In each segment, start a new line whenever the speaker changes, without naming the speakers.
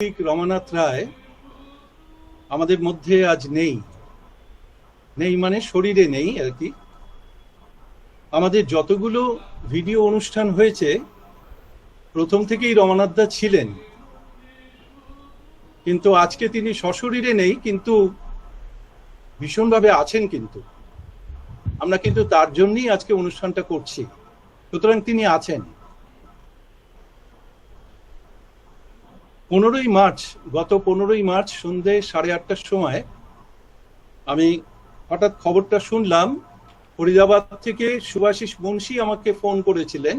রমানাথ রায় আমাদের মধ্যে আজ নেই। নেই মানে শরীরে নেই আর কি। আমাদের যতগুলো ভিডিও অনুষ্ঠান হয়েছে প্রথম থেকেই রমানাথ দা ছিলেন, কিন্তু আজকে তিনি সশরীরে নেই, কিন্তু ভীষণভাবে আছেন। কিন্তু আমরা কিন্তু তার জন্যই আজকে অনুষ্ঠানটা করছি, সুতরাং তিনি আছেন। গত 15ই মার্চ সন্ধ্যে 8:30টার সময় আমি হঠাৎ খবরটা শুনলাম। ফরিদাবাদ থেকে শুভাশিস মুন্সি আমাকে ফোন করেছিলেন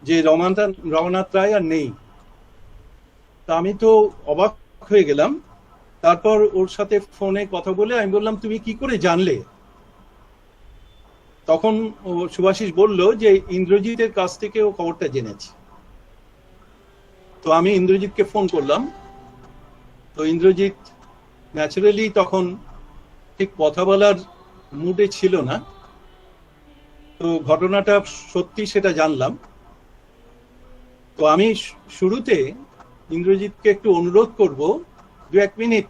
যে রমানাথ রায় আর নেই। তা আমি তো অবাক হয়ে গেলাম। তারপর ওর সাথে ফোনে কথা বলে আমি বললাম, তুমি কি করে জানলে? তখন শুভাশিস বলল যে ইন্দ্রজিতের কাছ থেকে ও খবরটা জেনেছে। তো আমি ইন্দ্রজিৎকে ফোন করলাম। তো ইন্দ্রজিৎ ন্যাচারালি তখন ঠিক কথা বলার মুডে ছিল না। তো ঘটনাটা সত্যি সেটা জানলাম। তো আমি শুরুতে ইন্দ্রজিৎকে একটু অনুরোধ করব 1 মিনিট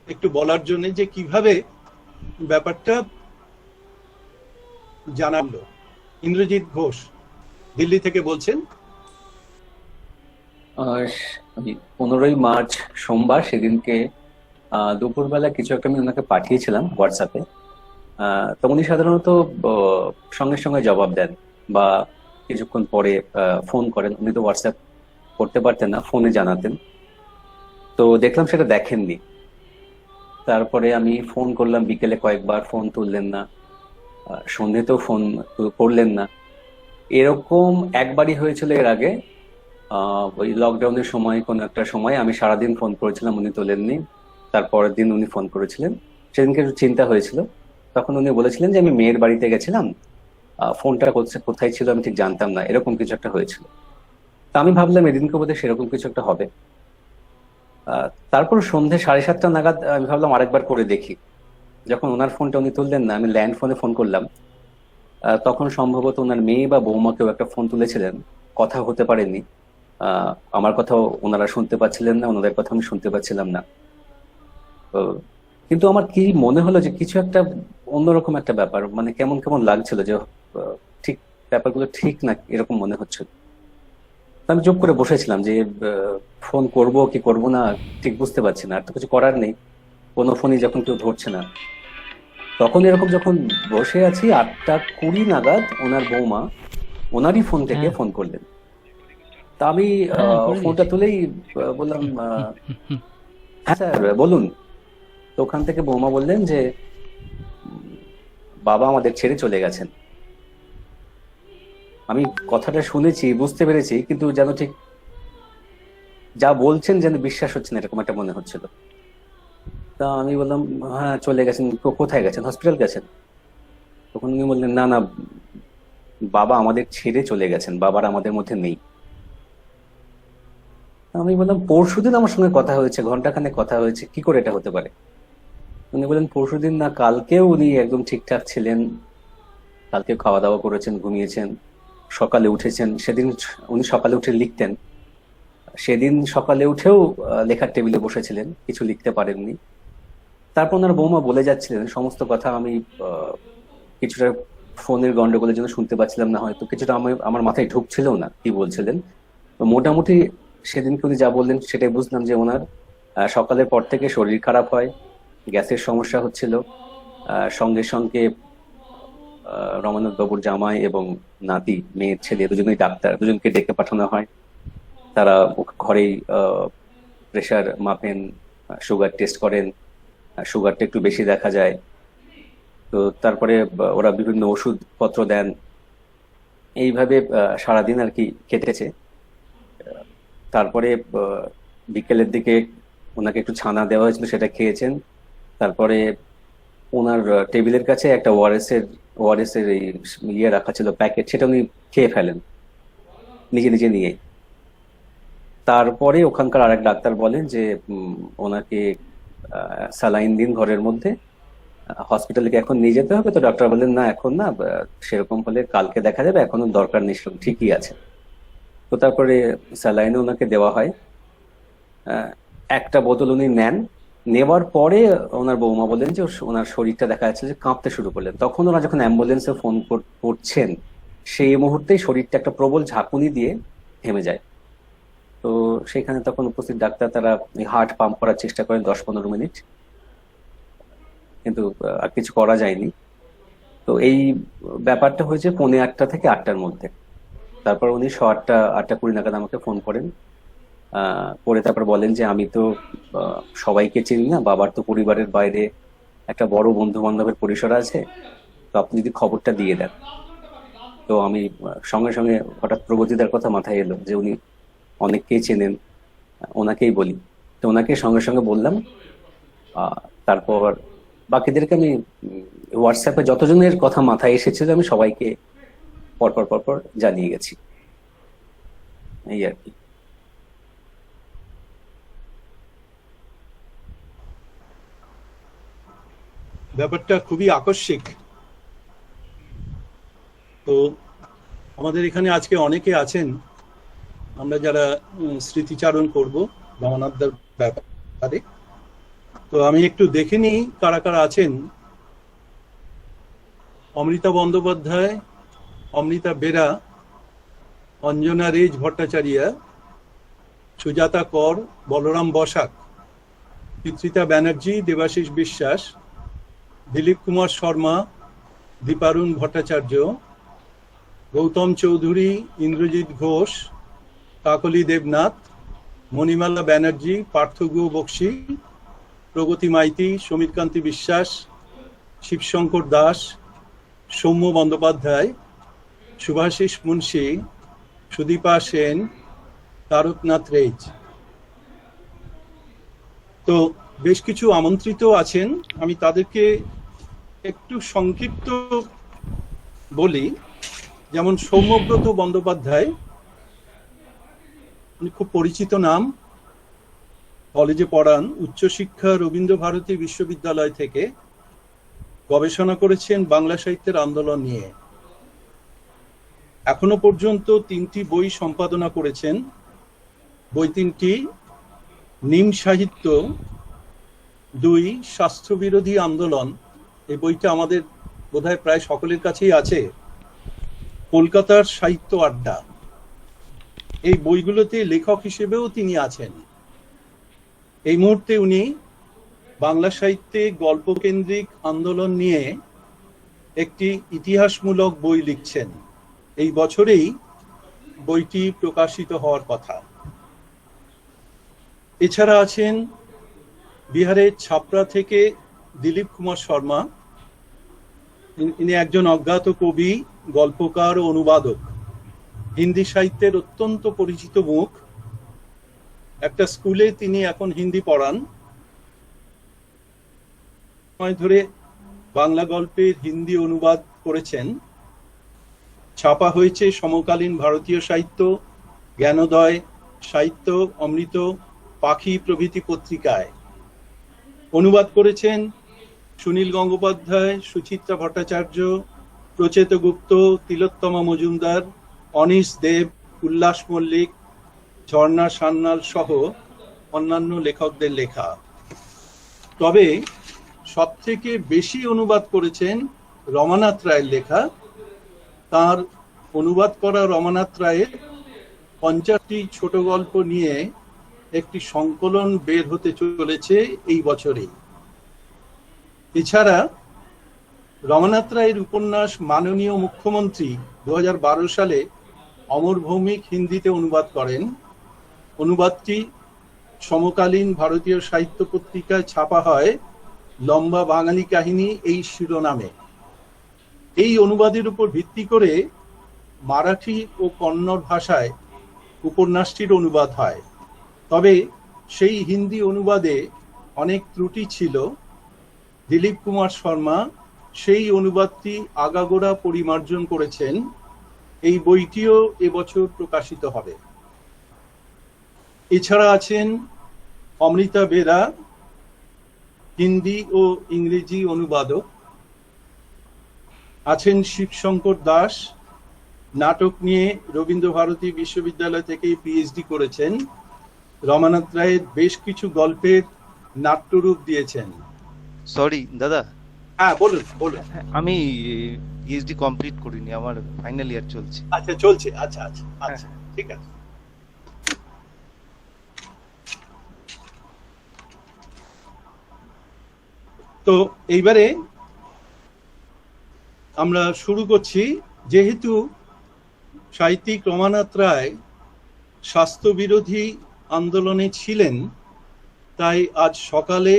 একটু বলার জন্য যে কিভাবে ব্যাপারটা জানালো। ইন্দ্রজিৎ ঘোষ দিল্লি থেকে বলছেন।
15ই মার্চ সোমবার সেদিনকে দুপুরবেলা কিছু একটা আমি ওনাকে পাঠিয়েছিলাম হোয়াটসঅ্যাপে। তো উনি সাধারণত সঙ্গে সঙ্গে জবাব দেন বা কিছুক্ষণ পরে ফোন করেন। উনি তো হোয়াটসঅ্যাপ করতে পারতেন না, ফোনে জানাতেন। তো দেখলাম সেটা দেখেননি। তারপরে আমি ফোন করলাম বিকেলে কয়েকবার, ফোন তুললেন না। সন্ধ্যেতেও ফোন করলেন না। এরকম একবারই হয়েছিল এর আগে। ওই লকডাউনের সময় কোন একটা সময় আমি সারাদিন ফোন করেছিলাম, উনি তোলেননি। তারপরের দিন উনি ফোন করেছিলেন, সেদিনকে একটু চিন্তা হয়েছিল। তখন উনি বলেছিলেন যে আমি মেয়ের বাড়িতে গেছিলাম, ফোনটা কোথায় ছিল আমি ঠিক জানতাম না, এরকম কিছু একটা হয়েছিল। তা আমি ভাবলাম এদিনকে বোধহয় সেরকম কিছু একটা হবে। তারপর সন্ধ্যে 7:30 নাগাদ আমি ভাবলাম আরেকবার করে দেখি। যখন ওনার ফোনটা উনি তুললেন না, আমি ল্যান্ড ফোনে ফোন করলাম। তখন সম্ভবত ওনার মেয়ে বা বৌমাকেও একটা ফোন তুলেছিলেন, কথা হতে পারেনি। আমার কথাও ওনারা শুনতে পাচ্ছিলেন না, ওনাদের কথা আমি শুনতে পাচ্ছিলাম না। তো কিন্তু আমার কি মনে হলো যে কিছু একটা অন্যরকম একটা ব্যাপার, মানে কেমন কেমন লাগছিল যে ঠিক ব্যাপারগুলো ঠিক না, এরকম মনে হচ্ছিল। তো আমি চুপ করে বসেছিলাম যে ফোন করব কি করব না ঠিক বুঝতে পারছি না। আর তো কিছু করার নেই, কোনো ফোনই যখন কেউ ধরছে না। তখন এরকম যখন বসে আছি 8:20 নাগাদ ওনার বৌমা ওনারই ফোন থেকে
হ্যাঁ,
ফোন করলেন। তা আমি
হ্যাঁ, করে
ফোনটা
দিয়েছি।
তুলেই বললাম, হ্যাঁ স্যার বলুন। তো ওখান থেকে বৌমা বললেন যে উম, বাবা আমাদের ছেড়ে চলে গেছেন। আমি কথাটা শুনেছি, বুঝতে পেরেছি, কিন্তু যেন ঠিক যা বলছেন যেন বিশ্বাস হচ্ছে না, এরকম একটা মনে হচ্ছিল। তা আমি বললাম, হ্যাঁ চলে গেছেন। কোথায় গেছেন, হসপিটাল গেছেন? তখন উনি বললেন, না না, বাবা আমাদের ছেড়ে চলে গেছেন, বাবার আমাদের মধ্যে নেই। তা আমি বললাম, পরশুদিন আমার সঙ্গে কথা হয়েছে, ঘন্টাখানেক কথা হয়েছে, কি করে এটা হতে পারে? উনি বলেন, পরশুদিন না, কালকেও উনি একদম ঠিকঠাক ছিলেন। কালকে খাওয়া দাওয়া করেছেন, ঘুমিয়েছেন, সকালে উঠেছেন। সেদিন উনি সকালে উঠে লিখতেন। সেদিন সকালে উঠেও লেখার টেবিলে বসেছিলেন, কিছু লিখতে পারেননি। তারপর ওনার বৌমা বলে যাচ্ছিলেন সমস্ত কথা। আমি কিছুটা ফোনের গন্ডগোলের জন্য শুনতে পাচ্ছিলাম না, হয়তো কিছুটা আমার মাথায় ঢুকছিল না কি বলছিলেন। তো মোটামুটি সেদিনকে উনি যা বললেন সেটাই বুঝলাম যে ওনার সকালের পর থেকে শরীর খারাপ হয়, গ্যাসের সমস্যা হচ্ছিল। সঙ্গে সঙ্গে রমানাথ বাবুর জামাই এবং নাতি, মেয়ের ছেলে, দুজনেই ডাক্তার, দুজনকে ডেকে পাঠানো হয়। তারা ঘরেই প্রেশার মাপেন, সুগার টেস্ট করেন। সুগারটা একটু বেশি দেখা যায়। তো তারপরে ওরা বিভিন্ন ওষুধ পত্র দেন। এইভাবে সারাদিন আর কি কেটেছে। তারপরে বিকেলের দিকে ওনাকে একটু ছানা দেওয়া হয়েছিল, সেটা খেয়েছেন। তারপরে ওনার টেবিলের কাছে একটা ওআরএস এর এই ইয়ে রাখা ছিল, প্যাকেট, সেটা উনি খেয়ে ফেলেন নিজে নিজে নিয়ে। তারপরে ওখানকার আরেক ডাক্তার বলেন যে ওনাকে স্যালাইন দিন ঘরের মধ্যে, হসপিটালে কি এখন নিয়ে যেতে হবে? তো ডক্টর বললেন, না এখন না, সেরকম হলে কালকে দেখা যাবে, এখনো দরকার নেই, সেরকম ঠিকই আছে। তো তারপরে স্যালাইনও ওনাকে দেওয়া হয়। আহ, একটা বোতল উনি নেন। নেওয়ার পরে ওনার বৌমা বলেন যে ওনার শরীরটা দেখা যাচ্ছে যে কাঁপতে শুরু করলেন। তখন ওরা যখন অ্যাম্বুলেন্সে ফোন করছেন, সেই মুহূর্তেই শরীরটা একটা প্রবল ঝাঁকুনি দিয়ে থেমে যায়। তো সেখানে তখন উপস্থিত ডাক্তার তারা হার্ট পাম্প করার চেষ্টা করেন 10-15 মিনিট, কিন্তু আর কিছু করা যায়নি। তো এই ব্যাপারটা হয়েছে 8:45 থেকে 8টার মধ্যে। তারপর উনি 8:20 নাগাদ আমাকে ফোন করেন। করে তারপর বলেন যে আমি তো সবাইকে চিনি না, বাবার তো পরিবারের বাইরে একটা বড় বন্ধু বান্ধবের পরিসর আছে, তো আপনি যদি খবরটা দিয়ে দেন। তো আমি সঙ্গে সঙ্গে হঠাৎ প্রগতিদার কথা মাথায় এলো যে উনি অনেককেই চেনেন, ওনাকেই বলি। তো ওনাকে সঙ্গে সঙ্গে বললাম। তারপর বাকিদেরকে আমি হোয়াটসঅ্যাপে যতজনের কথা মাথায় এসেছিল আমি সবাইকে পরপর পরপর জানিয়ে গেছি, এই আর কি।
ব্যাপারটা খুবই আকস্মিক। তো আমাদের এখানে আজকে অনেকে আছেন, আমরা যারা স্মৃতিচারণ করব রমনাথদার ব্যাপারে। তো আমি একটু দেখে নিই কারা কারা আছেন। অমৃতা বন্দ্যোপাধ্যায়, অমৃতা বেরা, অঞ্জনা রেজ ভট্টাচার্য, সুজাতা কর, বলরাম বসাক, চিত্রিতা ব্যানার্জি, দেবাশিস বিশ্বাস, দিলীপ কুমার শর্মা, দীপারুণ ভট্টাচার্য, গৌতম চৌধুরী, ইন্দ্রজিৎ ঘোষ, কাকলি দেবনাথ, মণিমালা ব্যানার্জি, পার্থগুহ বক্সি, প্রগতি মাইতি, সমীরকান্তি বিশ্বাস, শিবশঙ্কর দাস, সৌম্য বন্দ্যোপাধ্যায়, শুভাশিস মুন্সি, সুদীপা সেন, তারকনাথ রেজ। তো বেশ কিছু আমন্ত্রিত আছেন, আমি তাদেরকে একটু সংক্ষিপ্ত বলি। যেমন সৌম্যব্রত বন্দ্যোপাধ্যায়, উনি খুব পরিচিত নাম, কলেজে পড়ান, উচ্চশিক্ষা রবীন্দ্র ভারতী বিশ্ববিদ্যালয় থেকে, গবেষণা করেছেন বাংলা সাহিত্যের আন্দোলন নিয়ে। এখনো পর্যন্ত 3টি বই সম্পাদনা করেছেন। বই 3টি: নিম সাহিত্য, 2 স্বাস্থ্যবিরোধী আন্দোলন, এই বইটা আমাদের বোধহয় প্রায় সকলের কাছেই আছে, কলকাতার সাহিত্য আড্ডা। এই বইগুলোতে লেখক হিসেবেও তিনি আছেন। এই মুহূর্তে উনি বাংলা সাহিত্যে গল্পকেন্দ্রিক আন্দোলন নিয়ে একটি ইতিহাসমূলক বই লিখছেন। এই বছরেই বইটি প্রকাশিত হওয়ার কথা। এছাড়া আছেন বিহারের ছাপড়া থেকে দিলীপ কুমার শর্মা। ইনি একজন অজ্ঞাত কবি, গল্পকার ও অনুবাদক, হিন্দি সাহিত্যের অত্যন্ত পরিচিত মুখ। একটা স্কুলে তিনি এখন হিন্দি পড়ান। সময় ধরে বাংলা গল্পের হিন্দি অনুবাদ করেছেন। ছাপা হয়েছে সমকালীন ভারতীয় সাহিত্য, জ্ঞানোদয়, সাহিত্য, অমৃত, পাখি প্রভৃতি পত্রিকায়। অনুবাদ করেছেন সুনীল গঙ্গোপাধ্যায়, সুচিত্রা ভট্টাচার্য, প্রচেত গুপ্ত, তিলোত্তমা মজুমদার, অনিশ দেব, উল্লাস মল্লিক, ঝর্ণা সান্যাল সহ অন্যান্য লেখকদের লেখা। তবে সবথেকে বেশি অনুবাদ করেছেন রমানাথ রায়ের লেখা। তার অনুবাদ করা রমানাথ রায়ের 50টি ছোট গল্প নিয়ে একটি সংকলন বের হতে চলেছে এই বছরেই। এছাড়া রমানাথ রায়ের উপন্যাস মাননীয় মুখ্যমন্ত্রী 2012 সালে অমর ভৌমিক হিন্দিতে অনুবাদ করেন। অনুবাদটি সমকালীন ভারতীয় সাহিত্য পত্রিকায় ছাপা হয় লম্বা বাঙালি কাহিনী এই শিরোনামে। এই অনুবাদের উপর ভিত্তি করে মারাঠি ও কন্নড় ভাষায় উপন্যাসটির অনুবাদ হয়। তবে সেই হিন্দি অনুবাদে অনেক ত্রুটি ছিল। দিলীপ কুমার শর্মা সেই অনুবাদটি আগাগোড়া পরিমার্জন করেছেন। এই বইটিও এবছর প্রকাশিত হবে। এছাড়া আছেন অমৃতা বেরা, হিন্দি ও ইংরেজি অনুবাদক। আছেন শিবশঙ্কর দাস, নাটক নিয়ে রবীন্দ্র ভারতী বিশ্ববিদ্যালয় থেকে পিএইচডি করেছেন। রমানাথ রায়ের বেশ কিছু গল্পের নাট্যরূপ দিয়েছেন।
সরি দাদা,
হ্যাঁ, বলুন বলুন।
আমি পিএইচডি কমপ্লিট করিনি, আমার ফাইনাল ইয়ার চলছে।
আচ্ছা, চলছে। আচ্ছা আচ্ছা আচ্ছা, ঠিক আছে। তো এইবারে আমরা শুরু করছি। যেহেতু সাহিত্যিক রমানাথ রায় স্বাস্থ্য বিরোধী আন্দোলনে ছিলেন, তাই আজ সকালে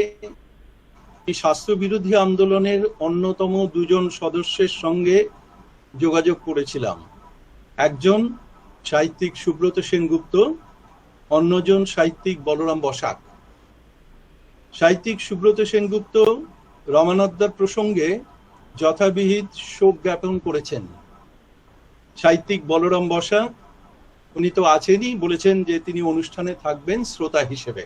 এই স্বাস্থ্য বিরোধী আন্দোলনের অন্যতম দুজন সদস্যের সঙ্গে যোগাযোগ করেছিলাম। একজন সাহিত্যিক সুব্রত সেনগুপ্ত, অন্যজন সাহিত্যিক বলরাম বসাক। সাহিত্যিক সুব্রত সেনগুপ্ত রমানাথদার প্রসঙ্গে যথাবিহিত শোক জ্ঞাপন করেছেন। সাহিত্যিক বলরাম বসাক, উনি তো আছেনই, বলেছেন যে তিনি অনুষ্ঠানে থাকবেন শ্রোতা হিসেবে।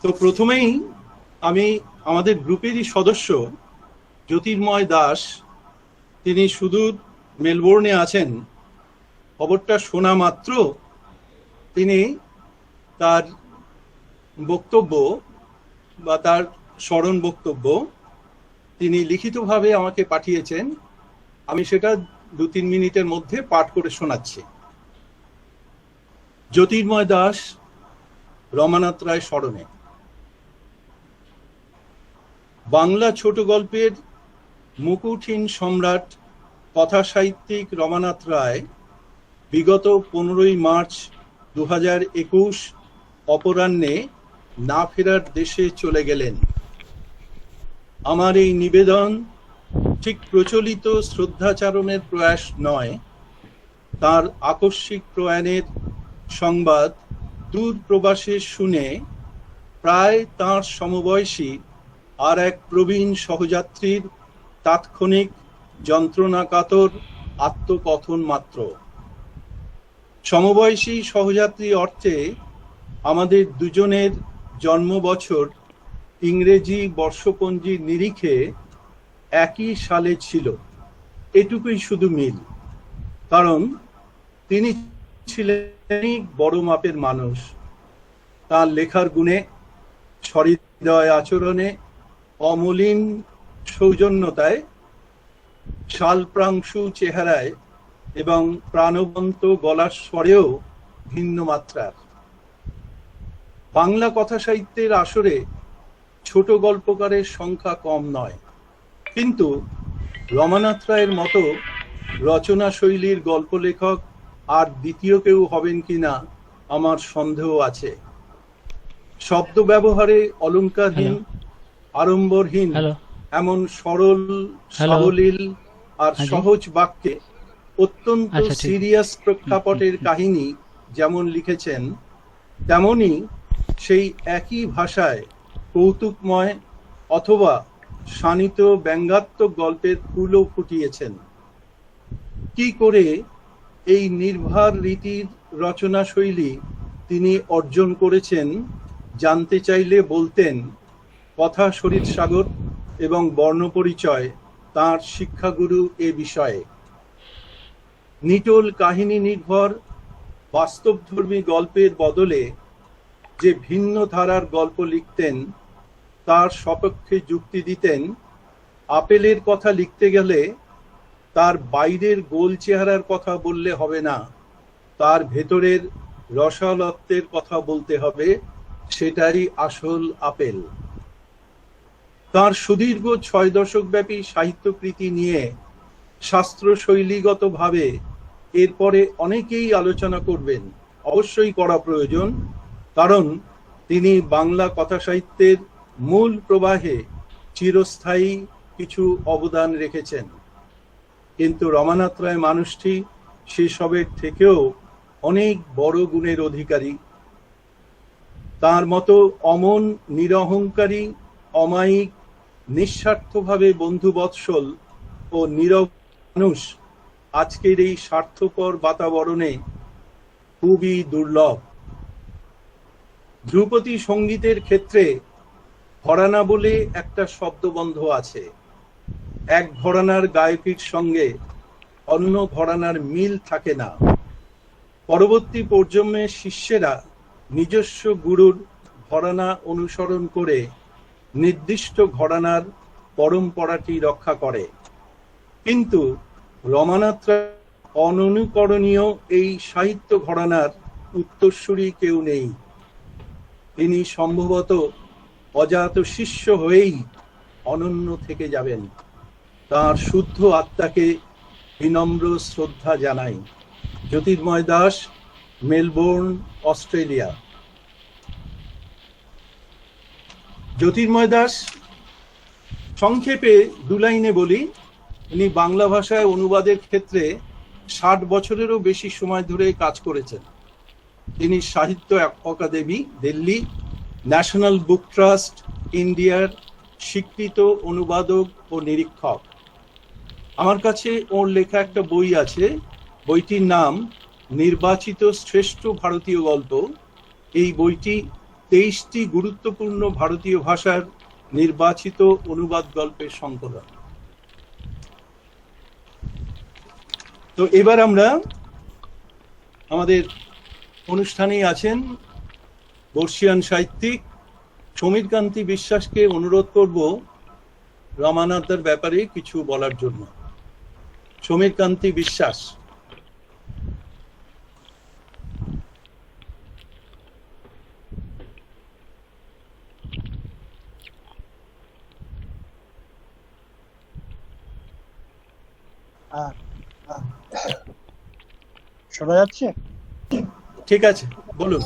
তো প্রথমেই আমি আমাদের গ্রুপেরই সদস্য জ্যোতির্ময় দাস, তিনি সুদূর মেলবোর্নে আছেন। খবরটা শোনা মাত্র তিনি তার বক্তব্য বা তার স্মরণ বক্তব্য তিনি লিখিতভাবে আমাকে পাঠিয়েছেন। আমি সেটা 2-3 মিনিটের মধ্যে পাঠ করে শোনাচ্ছি। জ্যোতির্ময় দাস, রমানাথ রায় স্মরণে। বাংলা ছোট গল্পের মুকুটহীন সম্রাট কথা সাহিত্যিক রমানাথ রায় বিগত 15ই মার্চ 2021 অপরাহ্নে না ফেরার দেশে চলে গেলেন। আমার এই নিবেদন ঠিক প্রচলিত শ্রদ্ধাচারণের প্রয়াস নয়। তার আকস্মিক প্রয়াণের সংবাদ দূর প্রবাসে শুনে প্রায় তাঁর সমবয়সী আর এক প্রবীণ সহযাত্রীর তাৎক্ষণিক যন্ত্রণাকাতর আত্মকথন মাত্র। সমবয়সী সহযাত্রী অর্থে আমাদের দুজনের জন্ম বছর ইংরেজি বর্ষপঞ্জির নিরিখে একই সালে ছিল, এটুকুই শুধু মিল। কারণ তিনি ছিলেন বড় মাপের মানুষ। তার লেখার গুণে, সহৃদয় আচরণে, অমলিন সৌজন্যতায়, শালপ্রাংশু চেহারায় এবং প্রাণবন্ত গলার স্বরেও ভিন্ন মাত্রার। বাংলা কথা সাহিত্যের আসরে ছোট গল্পকারের সংখ্যা কম নয়, কিন্তু রমানাথ রায়ের মতো রচনা শৈলীর গল্প লেখক আর দ্বিতীয় কেউ হবেন কিনা আমার সন্দেহ আছে। শব্দ ব্যবহারে অলংকারহীন, আড়ম্বরহীন, এমন সরল, সাবলীল আর সহজ বাক্যে অত্যন্ত সিরিয়াস প্রেক্ষাপটের কাহিনী যেমন লিখেছেন, তেমনি সেই একই ভাষায় কৌতুকময় অথবা শানিত ব্যঙ্গাত্মক গল্পের ফুলও ফুটিয়েছেন। কি করে এই নির্ভার রীতির রচনা শৈলী তিনি অর্জন করেছেন জানতে চাইলে বলতেন, কথা শরীর সাগর এবং বর্ণপরিচয় তাঁর শিক্ষাগুরু এ বিষয়ে। নিটোল কাহিনী নির্ভর বাস্তবধর্মী গল্পের বদলে যে ভিন্ন ধারার গল্প লিখতেন, তার সপক্ষে যুক্তি দিতেন, আপেলের কথা লিখতে গেলে তার বাইরের গোল চেহারার কথা বললে হবে না, তার ভেতরের রসালত্বের কথা বলতে হবে, সেটারই আসল আপেল। তার সুদীর্ঘ 6 দশক ব্যাপী সাহিত্যকৃতি নিয়ে শাস্ত্র শৈলীগতভাবে এরপরে অনেকেই আলোচনা করবেন, অবশ্যই করা প্রয়োজন, কারণ তিনি বাংলা কথা সাহিত্যের মূল প্রবাহে চিরস্থায়ী কিছু অবদান রেখেছেন। কিন্তু রমানাথ রায় মানুষটি সেসবের থেকেও অনেক বড় গুণের অধিকারী। তার মতো অমন, নিরহংকারী, অমায়িক, নিঃস্বার্থভাবে বন্ধুবৎসল ও নীরব মানুষ আজকের এই স্বার্থপর বাতাবরণে খুবই দুর্লভ। ধ্রুপদী সঙ্গীতের ক্ষেত্রে ঘরানা বলে একটা শব্দবন্ধ আছে। এক ঘরানার গায়কির সঙ্গে অন্য ঘরানার মিল থাকে না, পরবর্তী প্রজন্মের শিষ্যেরা নিজস্ব গুরুর ঘরানা অনুসরণ করে নির্দিষ্ট ঘরানার পরম্পরাটি রক্ষা করে, কিন্তু রমানাথ রায় অননুকরণীয় এই সাহিত্য ঘরানার উত্তরসূরি কেউ নেই। তিনি সম্ভবত অজাত শিষ্য হয়েই অনন্য থেকে যাবেন। তার শুদ্ধ আত্মাকে বিনম্র শ্রদ্ধা জানাই। জ্যোতির্ময় দাস, মেলবোর্ন, অস্ট্রেলিয়া। জ্যোতির্ময় দাস সংক্ষেপে 2 লাইনে বলি, ইনি বাংলা ভাষায় অনুবাদের ক্ষেত্রে 60 বছরেরও বেশি সময় ধরে কাজ করেছেন। তিনি সাহিত্য অকাদেমি, দিল্লি, ন্যাশনাল বুক ট্রাস্ট, ইন্ডিয়ার স্বীকৃত অনুবাদক ও নিরীক্ষক। আমার কাছে ওর লেখা একটা বই আছে, বইটির নাম নির্বাচিত শ্রেষ্ঠ ভারতীয় গল্প। এই বইটি 23টি গুরুত্বপূর্ণ ভারতীয় ভাষার নির্বাচিত অনুবাদ গল্পের সংকলন। তো এবার আমরা আমাদের অনুষ্ঠানেই আছেন বর্ষিয়ান সাহিত্যিক সমীরকান্তি বিশ্বাসকে অনুরোধ করব রমানাথের ব্যাপারে কিছু বলার জন্য। সমীরকান্তি বিশ্বাস।
শোনা যাচ্ছে?
ঠিক আছে, বলুন।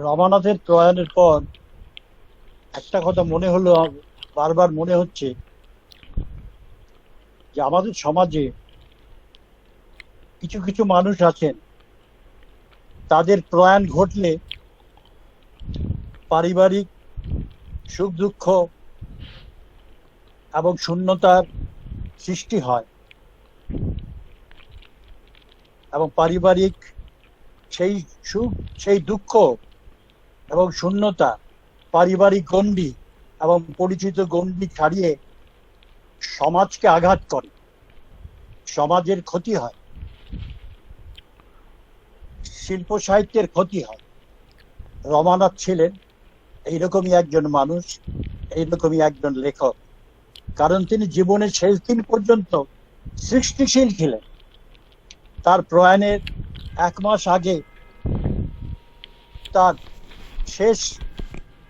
রমানাথের প্রয়াণের পর একটা কথা মনে হলো, বারবার মনে হচ্ছে যে আমাদের সমাজে কিছু কিছু মানুষ আছেন, তাদের প্রয়াণ ঘটলে পারিবারিক সুখ দুঃখ এবং শূন্যতার সৃষ্টি হয়, এবং পারিবারিক সেই সুখ, সেই দুঃখ এবং শূন্যতা, পারিবারিক গণ্ডি এবং পরিচিত গণ্ডি ছাড়িয়ে সমাজকে আঘাত করে, সমাজের ক্ষতি হয়, শিল্প সাহিত্যের ক্ষতি হয়। রমানাথ ছিলেন এইরকমই একজন মানুষ, এইরকমই একজন লেখক, কারণ তিনি জীবনের শেষ দিন পর্যন্ত সৃষ্টিশীল ছিলেন। তার প্রয়াণের 1 মাস আগে তার শেষ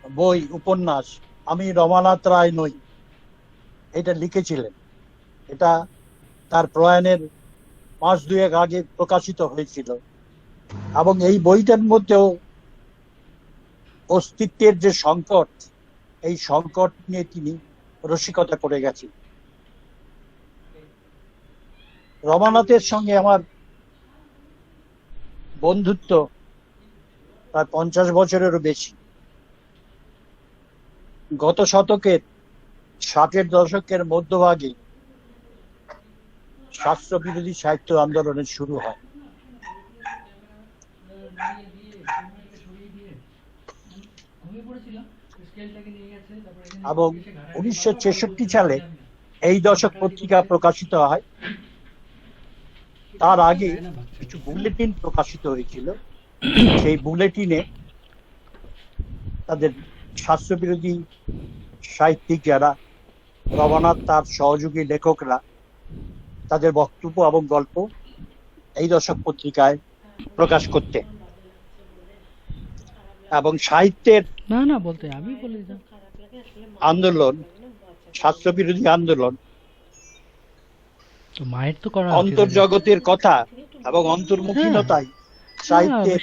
বই, উপন্যাস আমি রমানাথ রায় নই, এটা লিখেছিলেন। এটা তার প্রয়াণের 1 মাস 2 আগে প্রকাশিত হয়েছিল, এবং এই বইটার মধ্যেও অস্তিত্বের যে সংকট, এই সংকট নিয়ে তিনি রসিকতা করে গেছেন। রমানাথের সঙ্গে আমার বন্ধুত্ব প্রায় 50 বছরেরও বেশি। গত শতকের 60-এর দশকের মধ্যভাগে শাস্ত্র বিরোধী সাহিত্য আন্দোলনের শুরু হয়, এবং 1966 সালে এই দশক পত্রিকা প্রকাশিত হয়। তার আগে কিছু বুলেটিন প্রকাশিত হয়েছিল, সেই বুলেটিনে তাদের শাস্ত্রবিরোধী সাহিত্যিক যারা, রমানাথ তার সহযোগী লেখকরা, তাদের বক্তব্য এবং গল্প এই দশক পত্রিকায় প্রকাশ করতে, এবং সাহিত্যের আন্দোলন, শাস্ত্রবিরোধী আন্দোলন, অন্তর্জগতের কথা এবং অন্তর্মুখীনতাই সাহিত্যের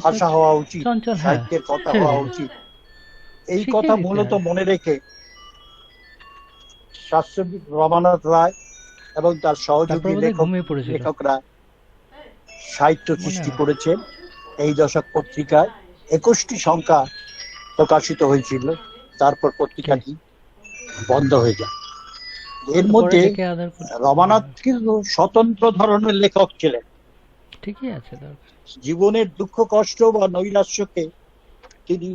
ভাষা হওয়া উচিত, সাহিত্যের কথা হওয়া উচিত। এই কথা মূলত মনে রেখে শাস্ত্রবিদ রমানাথ রায় এবং তার সহযোগী লেখকরা সাহিত্য সৃষ্টি করেছেন। এই দশক পত্রিকায় 21টি সংখ্যা প্রকাশিত হয়েছিল, তারপর পত্রিকাটি বন্ধ হয়ে যায়। এর মধ্যে রমানাথ কিন্তু স্বতন্ত্র ধরনের লেখক ছিলেন।
ঠিকই আছে,
জীবনের দুঃখ কষ্ট বা নৈরাশ্যকে তিনি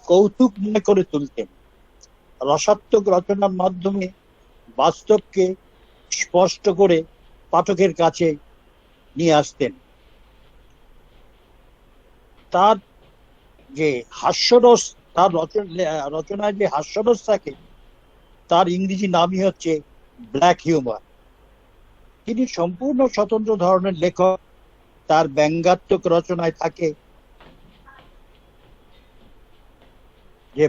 কৌতুক মনে করে তুলতেন। রসাত্মক রচনার মাধ্যমে বাস্তবকে স্পষ্ট করে পাঠকের কাছে নিয়ে আসতেন। তার যে হাস্যরস, তার রচনায় যে হাস্যরস থাকে, তার ইংরেজি নামই হচ্ছে ব্ল্যাক হিউমার। তিনি সম্পূর্ণ স্বতন্ত্র ধরনের লেখক। তার ব্যঙ্গাত্মক রচনায় থাকে যে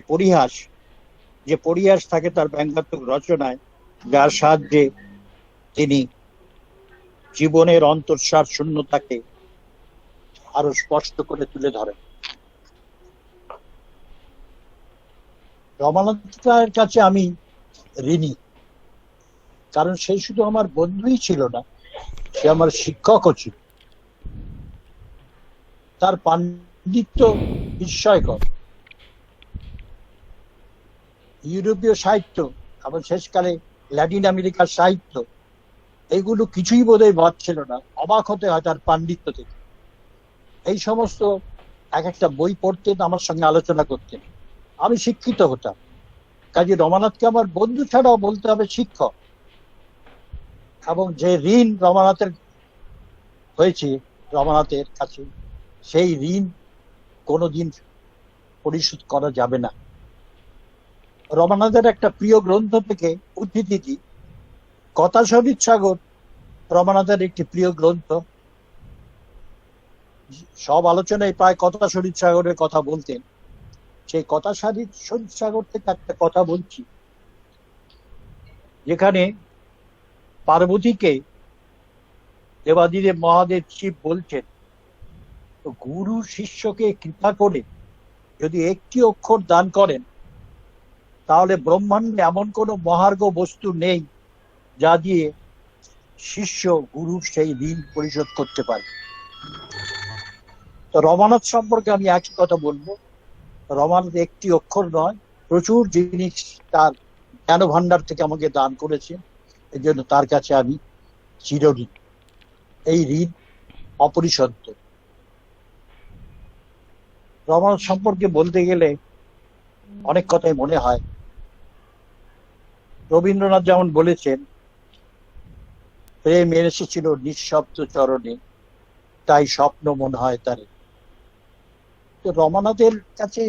পরিহাস থাকে তার ব্যঙ্গাত্মক রচনায়, যার সাহায্যে তিনি জীবনের অন্তঃসার শূন্যতাকে আরো স্পষ্ট করে তুলে ধরেন। রমানাথ রায়ের কাছে আমি ঋণী, কারণ সে শুধু আমার বন্ধুই ছিল না, সে আমার শিক্ষকও ছিল। তার পাণ্ডিত্য বিস্ময়কর। ইউরোপীয় সাহিত্য এবং শেষকালে ল্যাটিন আমেরিকার সাহিত্য, এইগুলো কিছুই বোধহয় বাদ ছিল না। অবাক হতে হয় তার পাণ্ডিত্য থেকে। এই সমস্ত এক একটা বই পড়তেন, আমার সঙ্গে আলোচনা করতেন, আমি শিক্ষিত হতাম। কাজে রমানাথকে আমার বন্ধু ছাড়াও বলতে হবে শিক্ষক। এবং যে ঋণ রমানাথের হয়েছে রমানাথের কাছে, সেই ঋণ কোনোদিন পরিশোধ করা যাবে না। রমানাথের একটা প্রিয় গ্রন্থ থেকে উদ্ধৃতি দিই। কথাশরীর সাগর রমানাথের একটি প্রিয় গ্রন্থ। সব আলোচনায় প্রায় কথাশরীর সাগরের কথা বলতেন। সেই কথাশরীর সাগর থেকে একটা কথা বলছি, যেখানে পার্বতীকে দেবাদিদেব মহাদেব শিব বলছেন, গুরু শিষ্যকে কৃপা করে যদি একটি অক্ষর দান করেন, তাহলে ব্রহ্মাণ্ডে এমন কোনো মহার্ঘ বস্তু নেই যা দিয়ে শিষ্য গুরুর সেই ঋণ পরিশোধ করতে পারে। তো রমানাথ সম্পর্কে আমি একই কথা বলবো। রমানাথ একটি অক্ষর নয়, প্রচুর জিনিস তার জ্ঞান ভান্ডার থেকে আমাকে দান করেছে। এই জন্য তার কাছে আমি চিরঋণী। এই ঋণ অপরিশোধ্য। রমানাথ সম্পর্কে বলতে গেলে অনেক কথাই মনে হয়। রবীন্দ্রনাথ যেমন বলেছেন, প্রেম এসেছিল নিঃশব্দ চরণে, তাই স্বপ্ন মনে হয় তারে। তো রমানাথের কাছে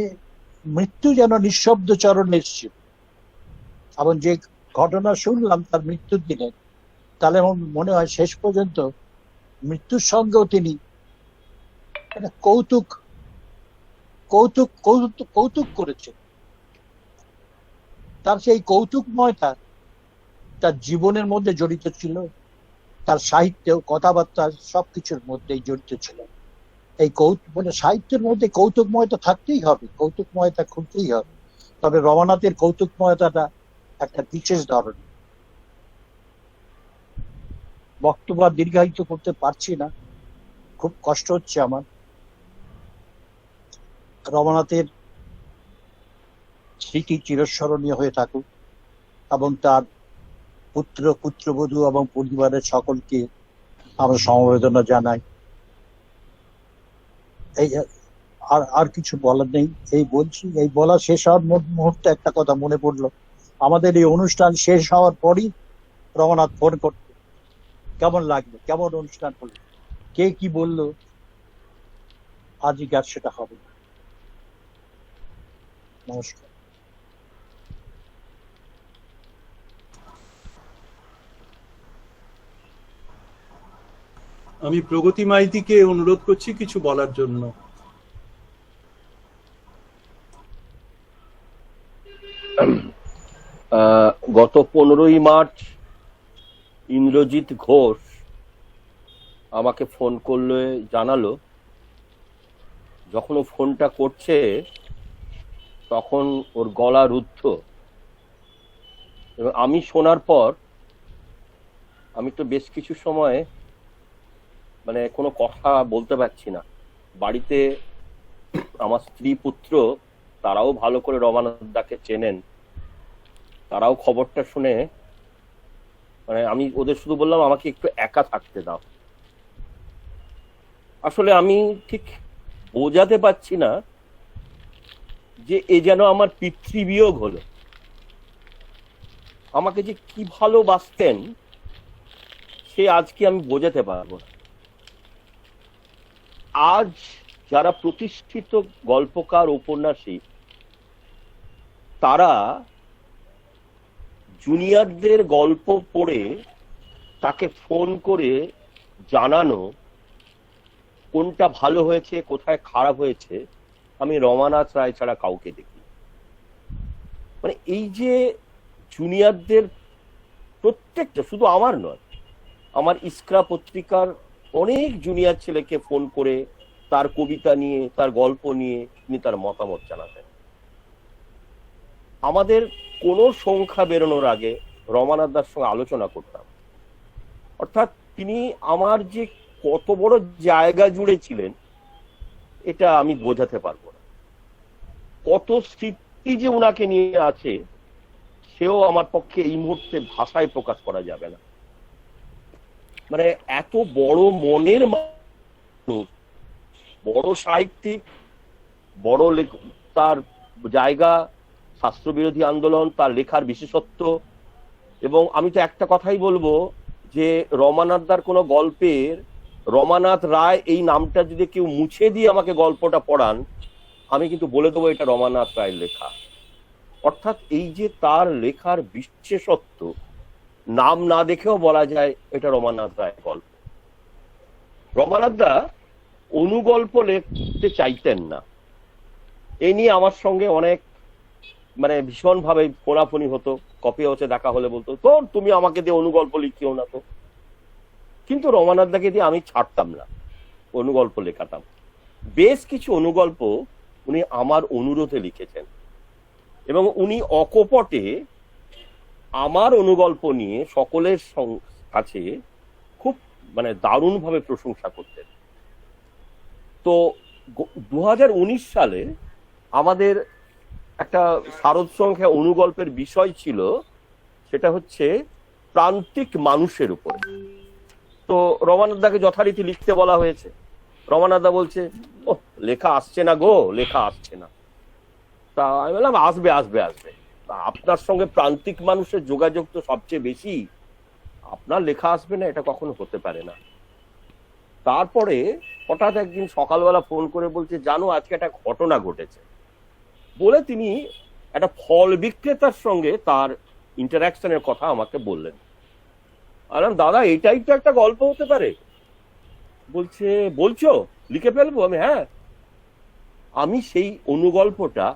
মৃত্যু যেন নিঃশব্দ চরণে এসেছিল। এবং যে ঘটনা শুনলাম তার মৃত্যুর দিনে, তাহলে আমার মনে হয় শেষ পর্যন্ত মৃত্যুর সঙ্গেও তিনি একটা কৌতুক কৌতুক কৌতুক কৌতুক করেছেন। তার সেই কৌতুকময়তা তার জীবনের মধ্যে জড়িত ছিল, তার সাহিত্যেও, কথাবার্তা, সবকিছুর মধ্যেই জড়িত ছিল। এই মানে সাহিত্যের মধ্যে কৌতুকময়তা থাকতেই হবে, কৌতুকময়তা খুঁজতেই হবে। তবে রমানাথের কৌতুকময়তাটা একটা বিশেষ ধরনের। বক্তব্য দীর্ঘায়িত করতে পারছি না, খুব কষ্ট হচ্ছে আমার। রমানাথের স্মৃতি চিরস্মরণীয় হয়ে থাকুক, এবং তার পুত্র, পুত্রবধূ এবং পরিবারের সকলকে আমরা সমবেদনা জানাই। এই আর কিছু বলার নেই। এই বলছি, এই বলা শেষ হওয়ার মুহূর্তে একটা কথা মনে পড়লো। আমাদের এই অনুষ্ঠান শেষ হওয়ার পরই রমানাথ ফোন করতে, কেমন লাগলো, কেমন অনুষ্ঠান হলো, কে কি বললো, আজকে আর সেটা হবে না। নমস্কার।
আমি প্রগতি মাইতিকে অনুরোধ করছি কিছু বলার জন্য।
গত 15ই মার্চ ইন্দ্রজিৎ ঘোষ আমাকে ফোন করলে জানালো, যখন ও ফোনটা করছে তখন ওর গলা রুদ্ধ। এবং আমি শোনার পর আমি তো বেশ কিছু সময় মানে কোনো কথা বলতে পারছি না। বাড়িতে আমার স্ত্রী, পুত্র, তারাও ভালো করে রমানাথ দাকে চেনেন। তারাও খবরটা শুনে, মানে আমি ওদের শুধু বললাম আমাকে একটু একা থাকতে দাও। আসলে আমি ঠিক বোঝাতে পারছি না যে এ যেন আমার পিতৃবিয়োগ হলো। আমাকে যে কি ভালোবাসতেন সে আজকে আমি বোঝাতে পারবো না। আজ যারা প্রতিষ্ঠিত গল্পকার উপন্যাসিক তারা জুনিয়রদের গল্প পড়ে তাকে ফোন করে জানানো কোনটা ভালো হয়েছে কোথায় খারাপ হয়েছে আমি রমানাথ রায় ছাড়া কাউকে দেখি। মানে এই যে জুনিয়রদের প্রত্যেকটা, শুধু আমার নয়, আমার ইস্করা পত্রিকার অনেক জুনিয়র ছেলেকে ফোন করে তার কবিতা নিয়ে তার গল্প নিয়ে তিনি তার মতামত জানাতেন। আমাদের কোনো সংখ্যা বেরোনোর আগে রমানাথ দার সঙ্গে আলোচনা করতাম। অর্থাৎ তিনি আমার যে কত বড় জায়গা জুড়ে ছিলেন এটা আমি বোঝাতে পারবো না। কত স্মৃতি যে উনাকে নিয়ে আছে সেও আমার পক্ষে এই মুহূর্তে ভাষায় প্রকাশ করা যাবে না। মানে এত বড় মনের মানুষ, বড় সাহিত্যিক, বড় তার জায়গা শাস্ত্রবিরোধী আন্দোলন, তার লেখার বিশেষত্ব। এবং আমি তো একটা কথাই বলবো যে রমানাথ দার কোনো গল্পের রমানাথ রায় এই নামটা যদি কেউ মুছে দিয়ে আমাকে গল্পটা পড়ান আমি কিন্তু বলে দেবো এটা রমানাথ রায়ের লেখা। অর্থাৎ এই যে তার লেখার বিশেষত্ব, নাম না দেখেও বলা যায় এটা রমানাথ রায়ের গল্প। রমানাথ দা অনুগল্প লিখতে চাইতেন না। এই নিয়ে আমার সঙ্গে অনেক মানে ভীষণ ভাবে ফোনাফোনি হতো, কপি হাউসে দেখা হলে বলতো তো তুমি আমাকে দিয়ে অনুগল্প লিখিও না তো। কিন্তু রমানাথ দাকে দিয়ে আমি ছাড়তাম না, অনুগল্প লেখাতাম। বেশ কিছু অনুগল্প উনি আমার অনুরোধে লিখেছেন এবং উনি অকপটে আমার অনুগল্প নিয়ে সকলের কাছে খুব মানে দারুণভাবে প্রশংসা করতেন। তো 2019 সালে আমাদের একটা শারদ সংখ্যা অনুগল্পের বিষয় ছিল, সেটা হচ্ছে প্রান্তিক মানুষের উপরে। তো রমানাথ দাকে যথারীতি লিখতে বলা হয়েছে। রমানাথ দা বলছে ও লেখা আসছে না গো, লেখা আসছে না। তা আমি বললাম আসবে আসবে আসবে, আপনার সঙ্গে প্রান্তিক মানুষের যোগাযোগ তো সবচেয়ে বেশি, আপনার লেখা আসবে না এটা কখনো হতে পারে না। তারপরে হঠাৎ একদিন সকালবেলা ফোন করে বলছে জানো আজকে একটা ঘটনা ঘটেছে, বলে তিনি একটা ফল বিক্রেতার সঙ্গে তার ইন্টারাকশনের কথা আমাকে বললেন। বললাম দাদা এটাই তো একটা গল্প হতে পারে। বলছে বলছো লিখে ফেলবো? আমি হ্যাঁ। আমি সেই অনুগল্পটা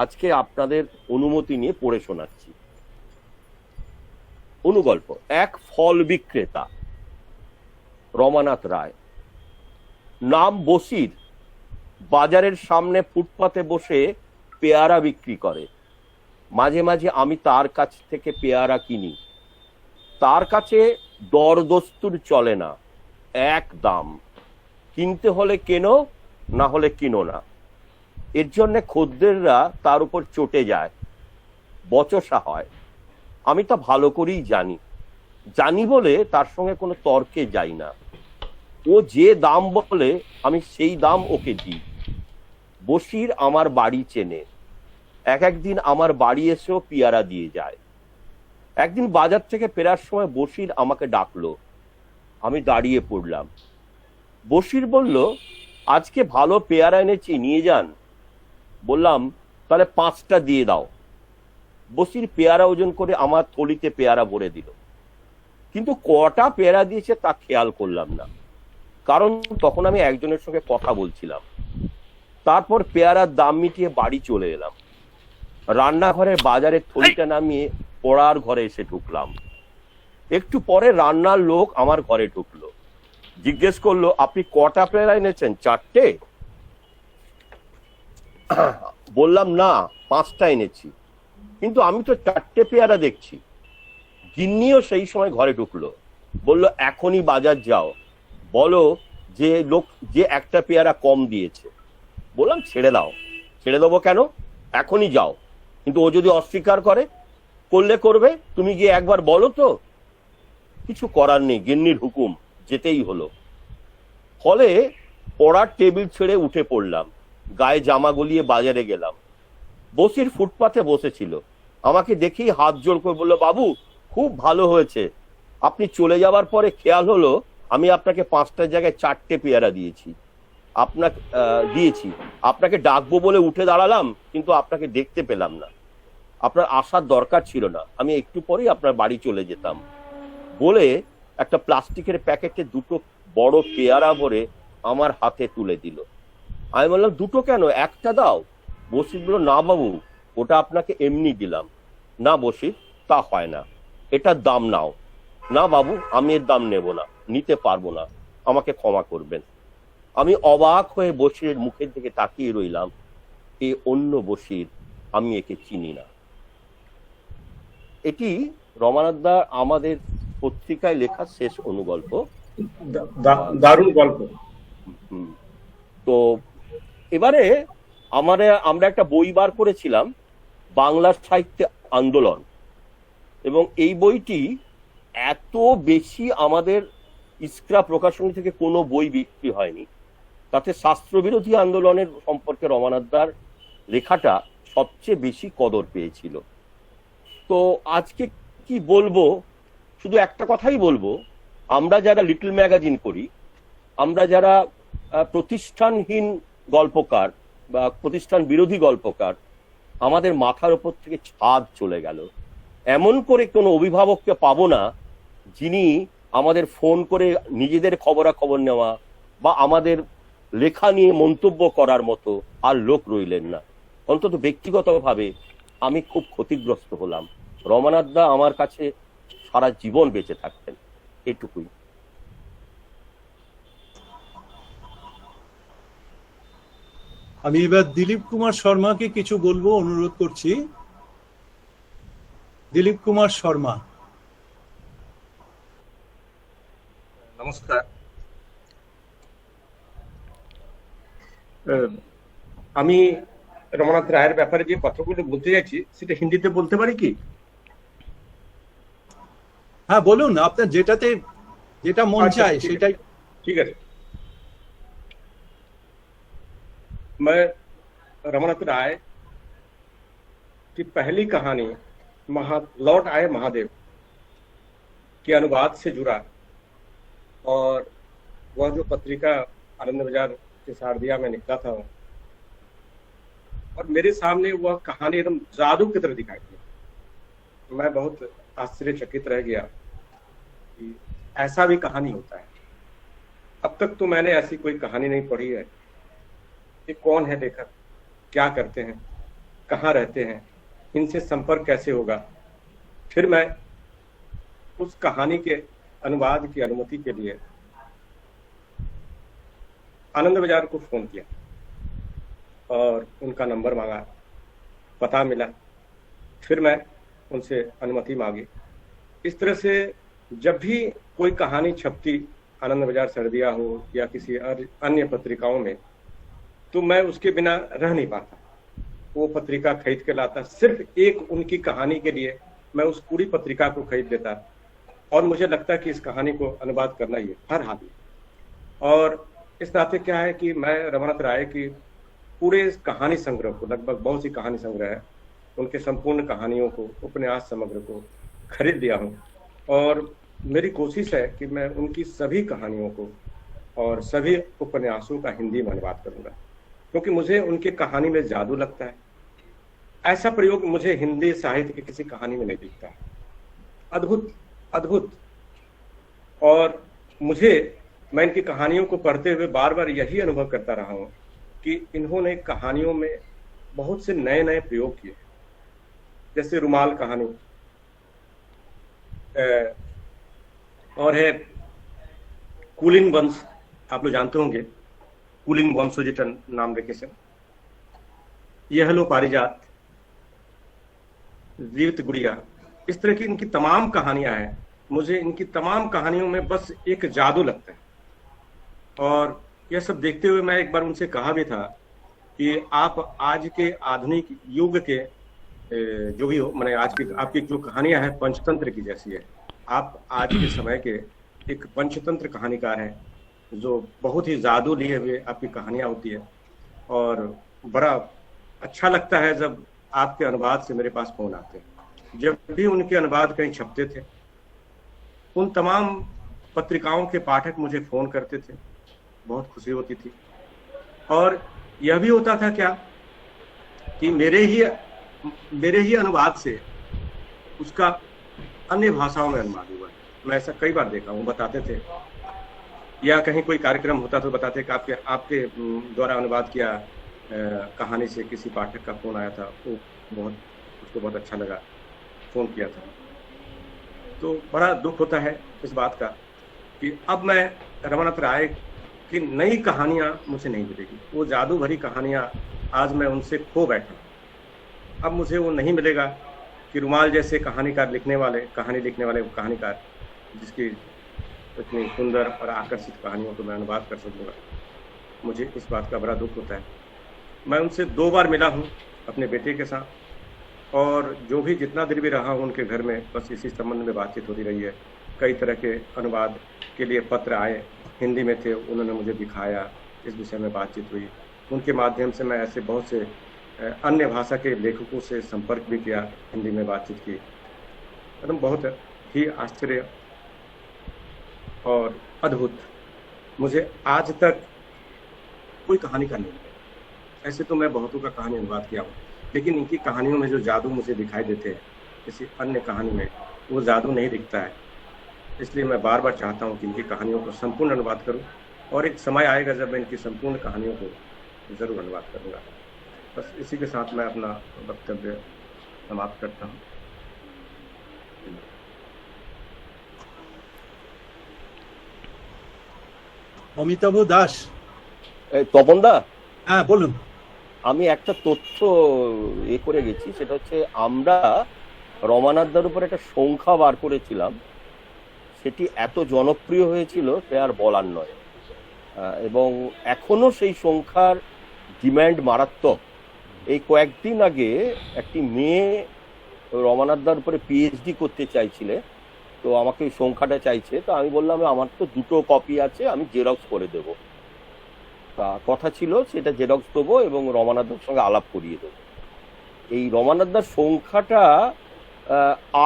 আজকে আপনাদের অনুমতি নিয়ে পড়ে শোনাচ্ছি। অনুগল্প এক ফল বিক্রেতা, রমানাথ রায়। নাম বসির, বাজারের সামনে ফুটপাতে বসে পেয়ারা বিক্রি করে। মাঝে মাঝে আমি তার কাছ থেকে পেয়ারা কিনি। তার কাছে দরদস্তুর চলে না, এক দাম। কিনতে হলে কেনো, না হলে কিনো না। এর জন্য খদ্দেররা তার উপর চটে যায়, বচসা হয়। আমি তা ভালো করেই জানি, জানি বলে তার সঙ্গে কোনো তর্কে যাই না। ও যে দাম বলে আমি সেই দাম ওকে দিই। বসির আমার বাড়ি চেনে, একদিন আমার বাড়ি এসেও পেয়ারা দিয়ে যায়। একদিন বাজার থেকে ফেরার সময় বসির আমাকে ডাকলো, আমি দাঁড়িয়ে পড়লাম। বসির বলল আজকে ভালো পেয়ারা এনেছি, নিয়ে যান। বললাম তাহলে 5টা দিয়ে দাও। বসির পেয়ারা ওজন করে আমার থলিতে পেয়ারা ভরে দিল, কিন্তু কটা পেয়ারা দিয়েছে তা খেয়াল করলাম না, কারণ তখন আমি একজনের সঙ্গে কথা বলছিলাম। তারপর পেয়ারার দাম মিটিয়ে বাড়ি চলে এলাম। রান্নাঘরের বাজারের থলিটা নামিয়ে পড়ার ঘরে এসে ঢুকলাম। একটু পরে রান্নার লোক আমার ঘরে ঢুকলো, জিজ্ঞেস করলো আপনি কটা পেয়ারা এনেছেন? 4টে? বললাম না, 5টা এনেছি। কিন্তু আমি তো 4টে পেয়ারা দেখছি। গিন্নিও সেই সময় ঘরে ঢুকলো, বলল এখনই বাজার যাও, বলো যে লোক যে একটা পেয়ারা কম দিয়েছে। বললাম ছেড়ে দাও। ছেড়ে দেবো কেন, এখনই যাও। কিন্তু ও যদি অস্বীকার করে? করলে করবে, তুমি গিয়ে একবার বলো তো। কিছু করার নেই, গিন্নির হুকুম, যেতেই হলো। ফলে পড়ার টেবিল ছেড়ে উঠে পড়লাম, গায়ে জামা গলিয়ে বাজারে গেলাম। বসির ফুটপাতে বসেছিল, আমাকে দেখেই হাত জোড় করে বললো বাবু খুব ভালো হয়েছে, আপনি চলে যাওয়ার পরে খেয়াল হলো আমি আপনাকে 5টার জায়গায় 4টে পেয়ারা দিয়েছি, আপনাকে ডাকবো বলে উঠে দাঁড়ালাম, কিন্তু আপনাকে দেখতে পেলাম না। আপনার আসার দরকার ছিল না, আমি একটু পরেই আপনার বাড়ি চলে যেতাম বলে একটা প্লাস্টিকের প্যাকেটে 2টো বড় পেয়ারা ভরে আমার হাতে তুলে দিল। আমি বললাম 2টো কেন, একটা দাও। বসির বলল না বাবু, ওটা আপনাকে এমনি দিলাম। না বসির, তা হয় না, এটার দাম নাও। না বাবু, আমি এর দাম নেব না, নিতে পারবো না, আমাকে ক্ষমা করবেন। আমি অবাক হয়ে বসিরের মুখের দিকে তাকিয়ে রইলাম। এ অন্য বসির, আমি একে চিনি না। এটি রমানাথ দা আমাদের পত্রিকায় লেখা শেষ অনুগল্প।
দারুণ গল্প।
তো এবারে আমরা একটা বই বার করেছিলাম, বাংলা সাহিত্য আন্দোলন, এবং এই বইটি এত বেশি আমাদের ইস্ক্রা প্রকাশনী থেকে কোনো বই বিক্রি হয়নি। তাতে শাস্ত্রবিরোধী আন্দোলনের সম্পর্কে রমানাথ দার লেখাটা সবচেয়ে বেশি কদর পেয়েছিল। তো আজকে কি বলবো, শুধু একটা কথাই বলবো, আমরা যারা লিটল ম্যাগাজিন করি, আমরা যারা প্রতিষ্ঠানহীন গল্পকার বা প্রতিষ্ঠান বিরোধী গল্পকার, আমাদের মাথার উপর থেকে ছাদ চলে গেল। এমন করে কোনো অভিভাবককে পাবো না যিনি আমাদের ফোন করে নিজেদের খবরাখবর নেওয়া বা আমাদের লেখা নিয়ে মন্তব্য করার মতো আর লোক রইলেন না। অন্তত ব্যক্তিগতভাবে আমি খুব ক্ষতিগ্রস্ত হলাম। রমানাথ দা আমার কাছে সারা জীবন বেঁচে থাকতেন, এটুকুই।
আমি এবার দিলীপ কুমার শর্মাকে কিছু বলবো, অনুরোধ করছি। দিলীপ কুমার শর্মা।
নমস্কার। আমি রমানাথ রায়ের ব্যাপারে যে কথাগুলো বলতে চাইছি সেটা হিন্দিতে বলতে পারি কি?
হ্যাঁ বলুন, আপনার যেটা মন চায় সেটাই।
ठीक है। मैं रमानाथ राय की पहली कहानी लौट आए महादेव के अनुवाद से जुड़ा, और वह जो पत्रिका आनंद बाजार के सारदिया में निकला था, और मेरे सामने वह कहानी एकदम जादू की तरह दिखाई दी। मैं बहुत आश्चर्यचकित रह गया कि ऐसा भी कहानी होता है। अब तक तो मैंने ऐसी कोई कहानी नहीं पढ़ी है कि कौन है लेखक, क्या करते हैं, कहाँ रहते हैं, इनसे संपर्क कैसे होगा। फिर मैं उस कहानी के अनुवाद की अनुमति के लिए आनंद बाजार को फोन किया और उनका नंबर मांगा, पता मिला, फिर मैं उनसे अनुमति मांगी। इस तरह से जब भी कोई कहानी छपती आनंद बाजार सरदिया हो या किसी अन्य पत्रिकाओं में, तो मैं उसके बिना रह नहीं पाता। वो पत्रिका खरीद के लाता, सिर्फ एक उनकी कहानी के लिए मैं उस पूरी पत्रिका को खरीद लेता, और मुझे लगता है कि इस कहानी को अनुवाद करना ही है हर हाल में। और इस नाते क्या है कि मैं रमानाथ राय की पूरे कहानी संग्रह को, लगभग बहुत सी कहानी संग्रह है, उनके संपूर्ण कहानियों को, उपन्यास समग्र को खरीद लिया हूँ। और मेरी कोशिश है कि मैं उनकी सभी कहानियों को और सभी उपन्यासों का हिंदी में अनुवाद करूँगा, क्योंकि मुझे उनकी कहानी में जादू लगता है। ऐसा प्रयोग मुझे हिंदी साहित्य की किसी कहानी में नहीं दिखता है। अद्भुत अद्भुत। और मैं इनकी कहानियों को पढ़ते हुए बार बार यही अनुभव करता रहा हूँ कि इन्होंने कहानियों में बहुत से नए नए प्रयोग किए। जैसे रुमाल कहानी, और है कुलीन वंश, आप लोग जानते होंगे, कुलीन वंशोजिटन नाम रेखेशन, यह लो पारिजात, जीवित गुड़िया, इस तरह की इनकी तमाम कहानियां हैं। मुझे इनकी तमाम कहानियों में बस एक जादू लगता है। और यह सब देखते हुए मैं एक बार उनसे कहा भी था कि आप आज के आधुनिक युग के जो भी हो, मैंने आज की आपकी जो कहानियां हैं पंचतंत्र की जैसी है। आप आज के समय के एक पंचतंत्र कहानीकार हैं, जो बहुत ही जादू लिए हुए आपकी कहानियां होती है। और बड़ा अच्छा लगता है जब आपके अनुवाद से मेरे पास फोन आते हैं। जब भी उनके अनुवाद कहीं छपते थे उन तमाम पत्रिकाओं के पाठक मुझे फोन करते थे, बहुत खुशी होती थी। और यह भी होता था क्या कि मेरे ही अनुवाद से उसका अन्य भाषाओं में अनुवाद हुआ। मैं ऐसा कई बार देखा हूँ, बताते थे, या कहीं कोई कार्यक्रम होता तो बताते कि आपके द्वारा अनुवाद किया कहानी से किसी पाठक का फोन आया था, वो उसको बहुत अच्छा लगा, फोन किया था। तो बड़ा दुख होता है इस बात का कि अब मैं रमानाथ राय की नई कहानियां मुझे नहीं मिलेगी। वो जादू भरी कहानियां आज मैं उनसे खो बैठा, अब मुझे वो नहीं मिलेगा कि रुमाल जैसे कहानी लिखने वाले कहानीकार जिसकी इतनी सुंदर और आकर्षित कहानियों को मैं अनुवाद कर सकूँगा। मुझे इस बात का बड़ा दुख होता है। मैं उनसे 2 बार मिला हूँ अपने बेटे के साथ, और जो भी जितना देर भी रहा हूँ उनके घर में, बस इसी संबंध में बातचीत होती रही है। कई तरह के अनुवाद के लिए पत्र आए, हिंदी में थे, उन्होंने मुझे दिखाया, इस विषय में बातचीत हुई। उनके माध्यम से मैं ऐसे बहुत से अन्य भाषा के लेखकों से संपर्क भी किया, हिंदी में बातचीत की। एकदम बहुत ही आश्चर्य और अद्भुत। मुझे आज तक कोई कहानी का नहीं मिला। ऐसे तो मैं बहुतों का कहानी अनुवाद किया हूँ, लेकिन इनकी कहानियों में जो जादू मुझे दिखाई देते हैं किसी अन्य कहानी में, वो जादू नहीं दिखता है। इसलिए मैं बार बार चाहता हूँ कि इनकी कहानियों को संपूर्ण अनुवाद करूँ, और एक समय आएगा जब मैं इनकी संपूर्ण कहानियों को जरूर अनुवाद करूँगा। बस इसी के साथ मैं अपना वक्तव्य समाप्त करता हूँ।
অমিতাভ দাস।
তপন দা,
হ্যাঁ বলুন।
আমি একটা তথ্য করে গেছি, সেটা হচ্ছে আমরা রমানাথদার উপর একটা সংখ্যা বার করেছিলাম, সেটি এত জনপ্রিয় হয়েছিল সে আর বলার নয়, এবং এখনো সেই সংখ্যার ডিম্যান্ড মারাত্মক। এই কয়েকদিন আগে একটি মেয়ে রমানাথদার উপরে পিএইচডি করতে চাইছিলে, তো আমাকে ওই সংখ্যাটা চাইছে। তো আমি বললাম আমার তো 2টো কপি আছে, আমি জেরক্স করে দেব। তা কথা ছিল সেটা জেরক্স দেবো এবং রমানাথদার সঙ্গে আলাপ করিয়ে দেবো। এই রমানাথদার সংখ্যাটা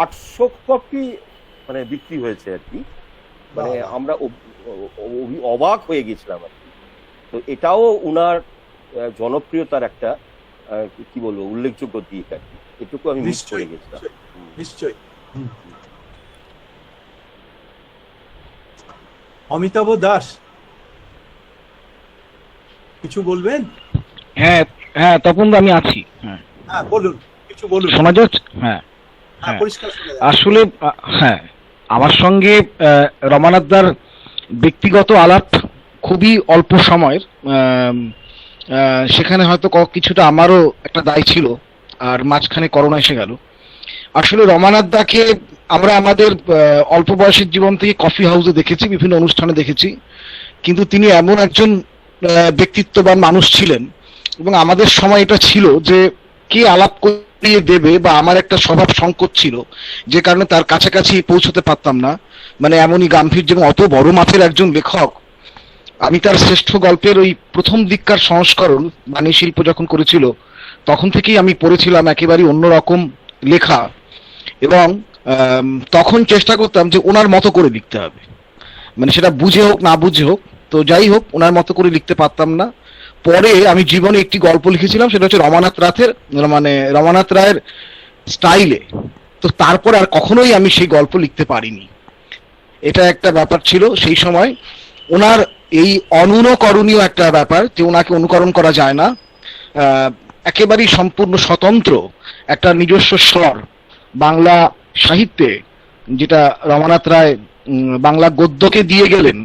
800 কপি মানে বিক্রি হয়েছে আর কি। মানে আমরা অবাক হয়ে গেছিলাম আর কি। তো এটাও উনার জনপ্রিয়তার একটা কি বলবো উল্লেখযোগ্য দিক আর কি। এটুকু আমি মিস করে গেছিলাম।
নিশ্চয়ই। অমিতাভ দাস, কিছু বলবেন?
হ্যাঁ হ্যাঁ তপন দা, আমি আছি। হ্যাঁ
হ্যাঁ বলুন, কিছু বলুন।
শোনা যাচ্ছে? হ্যাঁ
হ্যাঁ পরিষ্কার শোনা যাচ্ছে।
আসলে হ্যাঁ, আমার সঙ্গে রমানাথদার ব্যক্তিগত আলাপ খুবই অল্প সময়ের। সেখানে হয়তো কিছুটা আমারও একটা দায় ছিল, আর মাঝখানে করোনা এসে গেল। আসলে রমানাথদাকে আমরা আমাদের অল্প বয়সের জীবন থেকে কফি হাউসে দেখেছি, বিভিন্ন অনুষ্ঠানে দেখেছি, কিন্তু তিনি এমন একজন ব্যক্তিত্ববান মানুষ ছিলেন, এবং আমাদের সময় এটা ছিল যে কে আলাপ করিয়ে দেবে, বা আমার একটা স্বভাব সংকট ছিল, যে কারণে তার কাছাকাছি পৌঁছতে পারতাম না। মানে এমনই গাম্ভীর্য এবং অত বড় মাপের একজন লেখক। আমি তার শ্রেষ্ঠ গল্পের ওই প্রথম দিককার সংস্করণ বাণী শিল্প যখন করেছিল, তখন থেকেই আমি পড়েছিলাম একেবারে অন্যরকম লেখা, এবং তখন চেষ্টা করতাম যে ওনার মতো করে লিখতে হবে, মানে সেটা বুঝে হোক না বুঝে হোক। তো যাই হোক, ওনার মতো করে লিখতে পারতাম না। পরে আমি জীবনে একটি গল্প লিখেছিলাম, সেটা হচ্ছে রমানাথ রায়ের স্টাইলে। তো তারপর আর কখনোই আমি সেই গল্প লিখতে পারিনি। এটা একটা ব্যাপার ছিল সেই সময়। ওনার এই অনুকরণীয় একটা ব্যাপার, যে ওনাকে অনুকরণ করা যায় না, একেবারেই সম্পূর্ণ স্বতন্ত্র একটা নিজস্ব স্বর বাংলা সাহিত্যে, যেটা রমানাথ রায় বাংলা গদ্যকে দিয়ে গেলেন।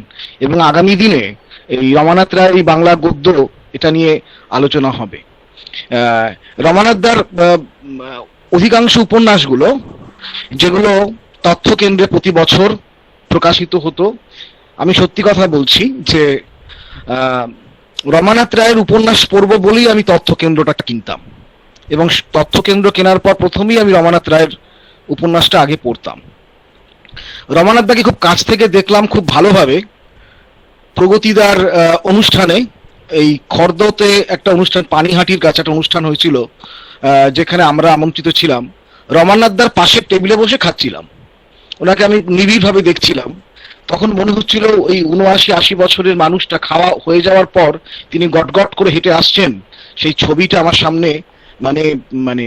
এবং আগামী দিনে এই রমানাথ রায়ের এই বাংলা গদ্য, এটা নিয়ে আলোচনা হবে। রমানাথদার অধিকাংশ উপন্যাসগুলো, যেগুলো তথ্য কেন্দ্রে প্রতি বছর প্রকাশিত হতো, আমি সত্যি কথা বলছি যে রমানাথ রায়ের উপন্যাস পড়বো বলেই আমি তথ্য কেন্দ্রটা কিনতাম, এবং তথ্য কেন্দ্র কেনার পর প্রথমেই আমি রমানাথ রায়ের উপন্যাসটা আগে পড়তাম। রমানাথ দাকে খুব কাছ থেকে দেখলাম খুব ভালোভাবে প্রগতিদার অনুষ্ঠানে। এই খর্দতে একটা অনুষ্ঠান, পানিহাটির কাছে একটা অনুষ্ঠান হয়েছিল, যেখানে আমরা আমন্ত্রিত ছিলাম। রমানাথদার পাশের টেবিলে বসে খাচ্ছিলাম, ওনাকে আমি নিবিড়ভাবে দেখছিলাম, তখন মনে হচ্ছিল ওই 79-80 বছরের মানুষটা খাওয়া হয়ে যাওয়ার পর তিনি গটগট করে হেঁটে আসছেন, সেই ছবিটা আমার সামনে মানে মানে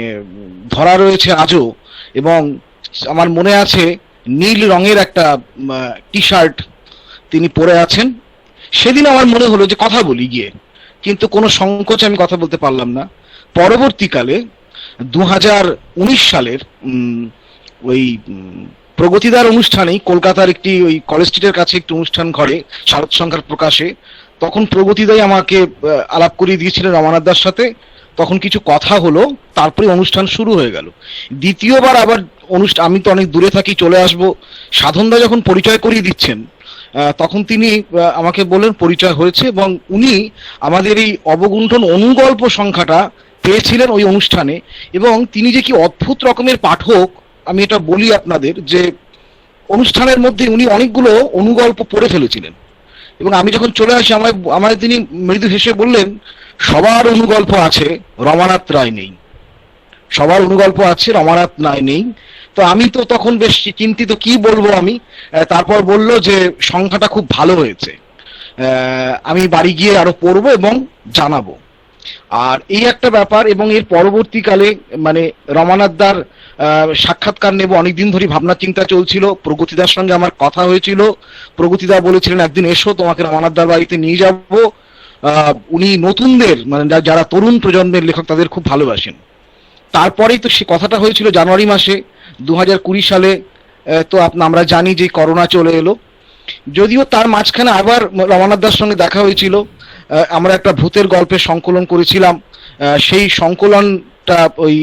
ধরা রয়েছে আজও। এবং আমার মনে আছে নীল রঙের একটা টি শার্ট তিনি পরে আছেন। সেদিন আমার মনে হলো যে কথা বলি গিয়ে, কিন্তু কোনো সংকোচে আমি কথা বলতে পারলাম না। পরবর্তীকালে 2019 সালের ওই প্রগতিদার অনুষ্ঠানেই কলকাতার একটি ওই কলেজ স্ট্রিটের কাছে একটি অনুষ্ঠান ঘরে শারদ সংখ্যার প্রকাশে, তখন প্রগতিদাই আমাকে আলাপ করিয়ে দিয়েছিলেন রমানাথদার সাথে। তখন কিছু কথা হলো, তারপরে অনুষ্ঠান শুরু হয়ে গেল। দ্বিতীয়বার আবার আমি তো অনেক দূরে থাকি, চলে আসব। সাধনদা যখন পরিচয় করিয়ে দিচ্ছেন তখন তিনি আমাকে বললেন পরিচয় হয়েছে, এবং উনি আমাদের এই অবগুণ্ঠন অনুগল্প সংখ্যাটা পেয়েছিলেন ওই অনুষ্ঠানে। এবং তিনি যে কি অদ্ভুত রকমের পাঠক, আমি এটা বলি আপনাদের যে অনুষ্ঠানের মধ্যে উনি অনেকগুলো অনুগল্প পড়ে ফেলেছিলেন, এবং আমি যখন চলে আসি আমায় তিনি মৃদু হেসে বললেন সবার অনুগল্প আছে, রমানাথ রায় নেই। সবার অনুগল্প আছে, রমানাথ রায় নেই। তো আমি তো তখন বেশ চিন্তিত, কি বলবো আমি। তারপর বলল যে সংখ্যাটা খুব ভালো হয়েছে, আমি বাড়ি গিয়ে আরো পড়বো এবং জানাবো। আর এই একটা ব্যাপার। এবং এর পরবর্তীকালে মানে রমানাথদার সাক্ষাৎকার নেব অনেকদিন ধরে ভাবনা চিন্তা চলছিল। প্রগতিদার সঙ্গে আমার কথা হয়েছিল, প্রগতিদা বলেছিলেন একদিন এসো, তোমাকে রমানাথদার বাড়িতে নিয়ে যাব। উনি নতুনদের মানে যারা তরুণ প্রজন্মের লেখক তাদের খুব ভালোবাসেন। তারপরেই তো সে কথাটা হয়েছিল জানুয়ারি মাসে 2020 সালে। তো আমরা জানি যে করোনা চলে এলো, যদিও তার মাঝখানে আবার রমানাথদার সঙ্গে দেখা হয়েছিল। আমরা একটা ভূতের গল্পের সংকলন করেছিলাম, সেই সংকলনটা ওই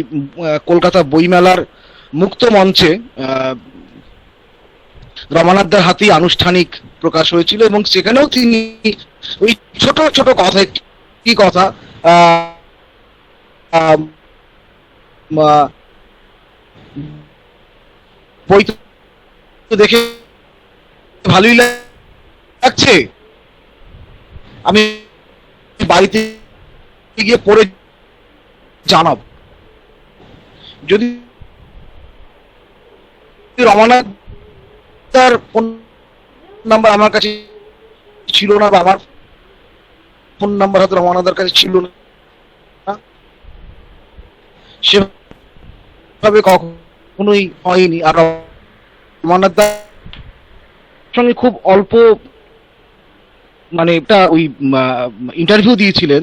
কলকাতা বইমেলার মুক্ত মঞ্চে রমানাথদার হাতেই আনুষ্ঠানিক প্রকাশ হয়েছিল। এবং সেখানেও তিনি ওই ছোট ছোট কথা, কি কথা বই তো দেখে ভালোই লাগছে, আমি বাড়িতে গিয়ে পড়ে জানাব। যদি রমানাথ তার ফোন নাম্বার আমার কাছে ছিল না, বা আমার ফোন নাম্বার হয়তো রমানাথের কাছে ছিল না, সেভাবে কখনোই হয়নি। আর রমানাথদার সঙ্গে খুব অল্প মানে একটা ওই ইন্টারভিউ দিয়েছিলেন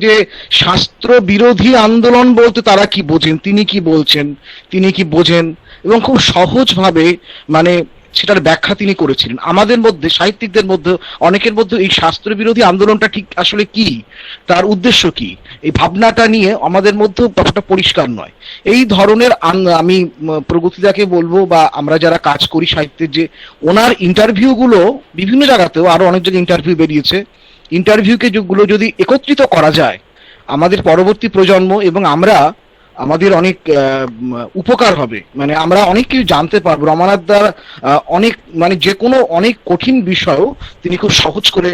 যে শাস্ত্র বিরোধী আন্দোলন বলতে তারা কি বোঝেন, তিনি কি বলছেন, তিনি কি বোঝেন, এবং খুব সহজভাবে মানে সেটার ব্যাখ্যা তিনি করেছিলেন। আমাদের মধ্যে সাহিত্যিকদের মধ্যে অনেকের মধ্যে এই শাস্ত্র বিরোধী আন্দোলনটা ঠিক আসলে কি, তার উদ্দেশ্য কি, এই ভাবনাটা নিয়ে আমাদের মধ্যে ব্যাপারটা পরিষ্কার নয়। এই ধরনের আমি প্রগতিদাকে বলবো, বা আমরা যারা কাজ করি সাহিত্যের, যে ওনার ইন্টারভিউ গুলো বিভিন্ন জায়গাতেও আরো অনেক জায়গায় ইন্টারভিউ বেরিয়েছে, ইন্টারভিউকে যেগুলো যদি একত্রিত করা যায় আমাদের পরবর্তী প্রজন্ম এবং আমাদের অনেক উপকার হবে। মানে আমরা অনেক কিছু জানতে পারবো। রমানাথদার অনেক মানে যে কোনো অনেক কঠিন বিষয়ও তিনি খুব সহজ করে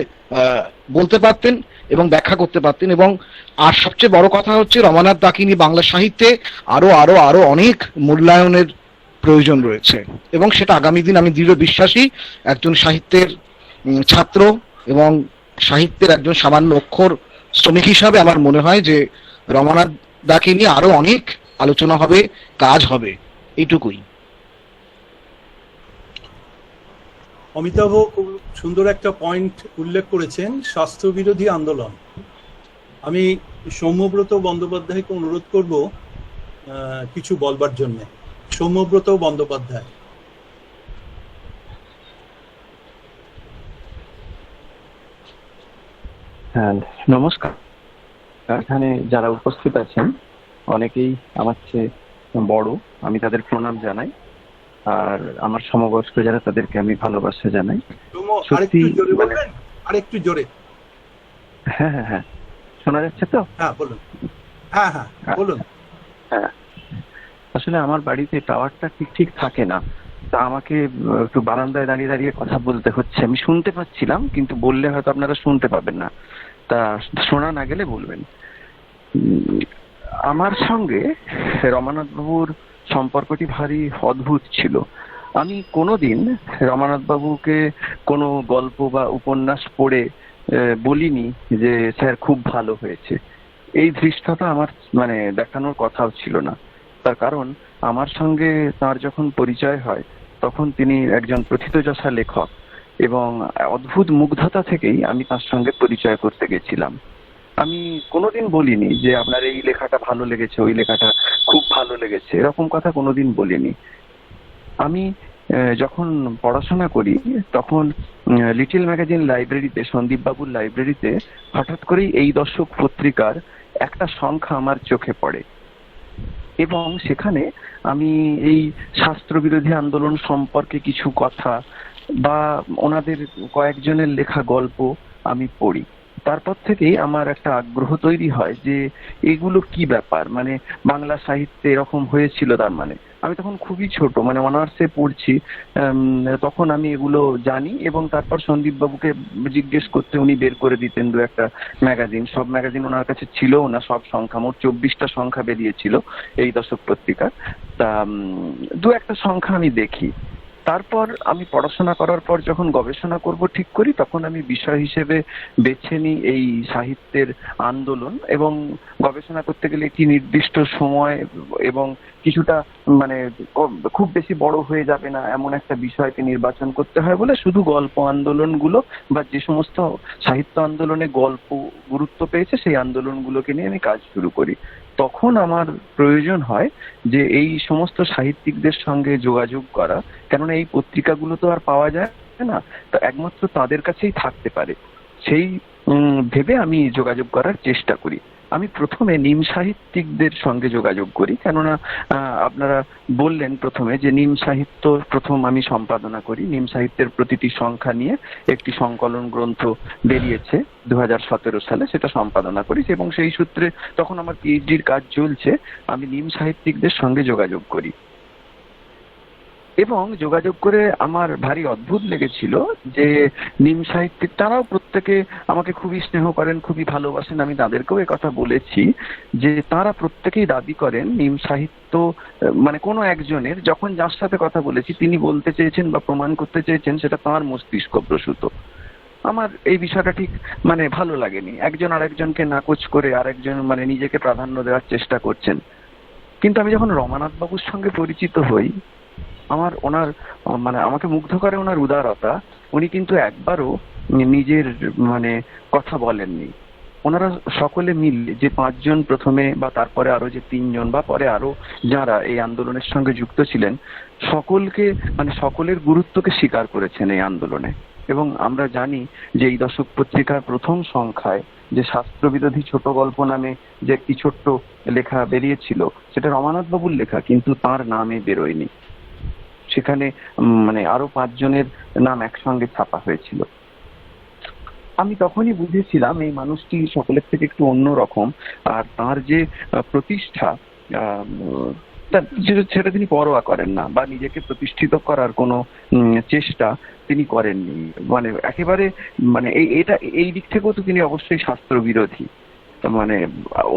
বলতে পারতেন এবং ব্যাখ্যা করতে পারতেন। এবং আর সবচেয়ে বড় কথা হচ্ছে রমানাথ দাকে নিয়ে বাংলা সাহিত্যে আরো আরো আরো অনেক মূল্যায়নের প্রয়োজন রয়েছে, এবং সেটা আগামী দিন আমি দৃঢ় বিশ্বাসী একজন সাহিত্যের ছাত্র এবং সাহিত্যের একজন সামান্য অক্ষর শ্রমিক হিসাবে আমার মনে হয় যে রমানাথ দাকে নিয়ে আরো অনেক আলোচনা হবে, কাজ হবে, এইটুকুই।
অমিতাভ খুব সুন্দর একটা পয়েন্ট উল্লেখ করেছেন, স্বাস্থ্যবিরোধী আন্দোলন। আমি সৌম্যব্রত বন্দ্যোপাধ্যায়কে অনুরোধ করব কিছু বলবার জন্য। সৌম্যব্রত বন্দ্যোপাধ্যায়।
হ্যাঁ, নমস্কার। এখানে যারা উপস্থিত আছেন অনেকেই আমার চেয়ে বড়, আমি তাদের প্রণাম জানাই। আর আমার সমবয়স্ক যারা তাদেরকে আমি ভালোবাসা জানাই। সত্যি
আরেকটু জোরে।
হ্যাঁ হ্যাঁ হ্যাঁ, শোনা যাচ্ছে তো?
হ্যাঁ বলুন। হ্যাঁ হ্যাঁ বলুন।
হ্যাঁ, আসলে আমার বাড়িতে টাওয়ারটা ঠিক থাকে না, তা আমাকে একটু বারান্দায় দাঁড়িয়ে দাঁড়িয়ে কথা বলতে হচ্ছে। আমি শুনতে পাচ্ছিলাম, কিন্তু বললে হয়তো আপনারা শুনতে পাবেন না, তা শোনা না গেলে বলবেন। আমার সঙ্গে রমানাথ বাবুর সম্পর্কটি ভারী অদ্ভুত ছিল। আমি কোনোদিন রমানাথ বাবুকে কোনো গল্প বা উপন্যাস পড়ে বলিনি যে স্যার খুব ভালো হয়েছে। এই ধৃষ্টতা আমার মানে দেখানোর কথাও ছিল না। তার কারণ আমার সঙ্গে তার যখন পরিচয় হয় তখন তিনি একজন প্রথিতযশা লেখক এবং অদ্ভুত মুগ্ধতা থেকেই আমি তার সঙ্গে পরিচয় করতে গেছিলাম। আমি কোনোদিন বলিনি যে আপনার এই লেখাটা ভালো লেগেছে, ওই লেখাটা খুব ভালো লেগেছে, এরকম কথা কোনোদিন বলিনি। আমি যখন পড়াশোনা করি তখন লিটল ম্যাগাজিন লাইব্রেরিতে, সন্দীপ বাবুর লাইব্রেরিতে হঠাৎ করেই এই দশক পত্রিকার একটা সংখ্যা আমার চোখে পড়ে এবং সেখানে আমি এই শাস্ত্রবিরোধী আন্দোলন সম্পর্কে কিছু কথা বা ওনাদের কয়েকজনের লেখা গল্প আমি পড়ি। তারপর থেকেই আমার একটা আগ্রহ তৈরি হয় যে এগুলো কি ব্যাপার, মানে বাংলা সাহিত্যে এরকম হয়েছিল। তার মানে আমি তখন খুবই ছোট, মানে অনার্সে পড়ছি, তখন আমি এগুলো জানি এবং তারপর সন্দীপ বাবুকে জিজ্ঞেস করতে উনি বের করে দিতেন দু একটা ম্যাগাজিন। সব ম্যাগাজিন ওনার কাছে ছিল না, সব সংখ্যা মোট 24টা সংখ্যা বেরিয়েছিল এই দশক পত্রিকা। তা দু একটা সংখ্যা আমি দেখি। তারপর আমি পড়াশোনা করার পর যখন গবেষণা করব ঠিক করি তখন আমি বিষয় হিসেবে বেছে নিই এই সাহিত্যের আন্দোলন এবং গবেষণা করতে গেলে একটি নির্দিষ্ট সময় এবং কিছুটা মানে খুব বেশি বড় হয়ে যাবে না এমন একটা বিষয়কে নির্বাচন করতে হয় বলে শুধু গল্প আন্দোলনগুলো বা যে সমস্ত সাহিত্য আন্দোলনে গল্প গুরুত্ব পেয়েছে সেই আন্দোলনগুলোকে নিয়ে আমি কাজ শুরু করি। তখন আমার প্রয়োজন হয় যে এই সমস্ত সাহিত্যিকদের সঙ্গে যোগাযোগ করা, কেননা এই পত্রিকাগুলো তো আর পাওয়া যায় না, তো একমাত্র তাদের কাছেই থাকতে পারে। সেই ভেবে আমি যোগাযোগ করার চেষ্টা করি। আমি প্রথমে নিম সাহিত্যিকদের সঙ্গে যোগাযোগ করি, কেননা আপনারা বললেন প্রথমে যে নিম সাহিত্য প্রথম আমি সম্পাদনা করি। নিম সাহিত্যের প্রতিটি সংখ্যা নিয়ে একটি সংকলন গ্রন্থ বেরিয়েছে 2017 সালে, সেটা সম্পাদনা করি এবং সেই সূত্রে তখন আমার পিএইচডির কাজ চলছে। আমি নিম সাহিত্যিকদের সঙ্গে যোগাযোগ করি এবং যোগাযোগ করে আমার ভারী অদ্ভুত লেগেছিল যে নিম সাহিত্যিক তারাও প্রত্যেকে আমাকে খুবই স্নেহ করেন, খুবই ভালোবাসেন। আমি তাদেরকেও এ কথা বলেছি যে তারা প্রত্যেকেই দাবি করেন নিম সাহিত্য মানে কোনো একজনের, যখন যার সাথে কথা বলেছি তিনি বলতে চেয়েছেন বা প্রমাণ করতে চেয়েছেন সেটা তাঁর মস্তিষ্ক প্রসূত। আমার এই বিষয়টা ঠিক মানে ভালো লাগেনি। একজন আরেকজনকে নাকচ করে আরেকজন মানে নিজেকে প্রাধান্য দেওয়ার চেষ্টা করছেন। কিন্তু আমি যখন রমানাথ বাবুর সঙ্গে পরিচিত হই আমার ওনার মানে আমাকে মুগ্ধ করে ওনার উদারতা। উনি কিন্তু একবারও নিজের মানে কথা বলেননি। ওনারা সকলে মিলে যে 5 জন প্রথমে বা তারপরে আরো যে 3 জন বা পরে আরো যারা এই আন্দোলনের সঙ্গে যুক্ত ছিলেন সকলকে মানে সকলের গুরুত্বকে স্বীকার করেছেন এই আন্দোলনে। এবং আমরা জানি যে এই দশক পত্রিকার প্রথম সংখ্যায় যে শাস্ত্রবিরোধী ছোট গল্প নামে যে একটি ছোট্ট লেখা বেরিয়েছিল সেটা রমানাথ বাবুর লেখা, কিন্তু তার নামে বেরোয়নি। সেখানে মানে আরো 5 জনের নাম একসঙ্গে ছাপা হয়েছিল। আমি তখনই বুঝেছিলাম এই মানুষটি সকলের থেকে একটু অন্যরকম, আর তার যে প্রতিষ্ঠা সেটা তিনি পরোয়া করেন না বা নিজেকে প্রতিষ্ঠিত করার কোনো চেষ্টা তিনি করেননি। মানে একেবারে মানে এটা এই দিক থেকেও তো তিনি অবশ্যই শাস্ত্র বিরোধী। মানে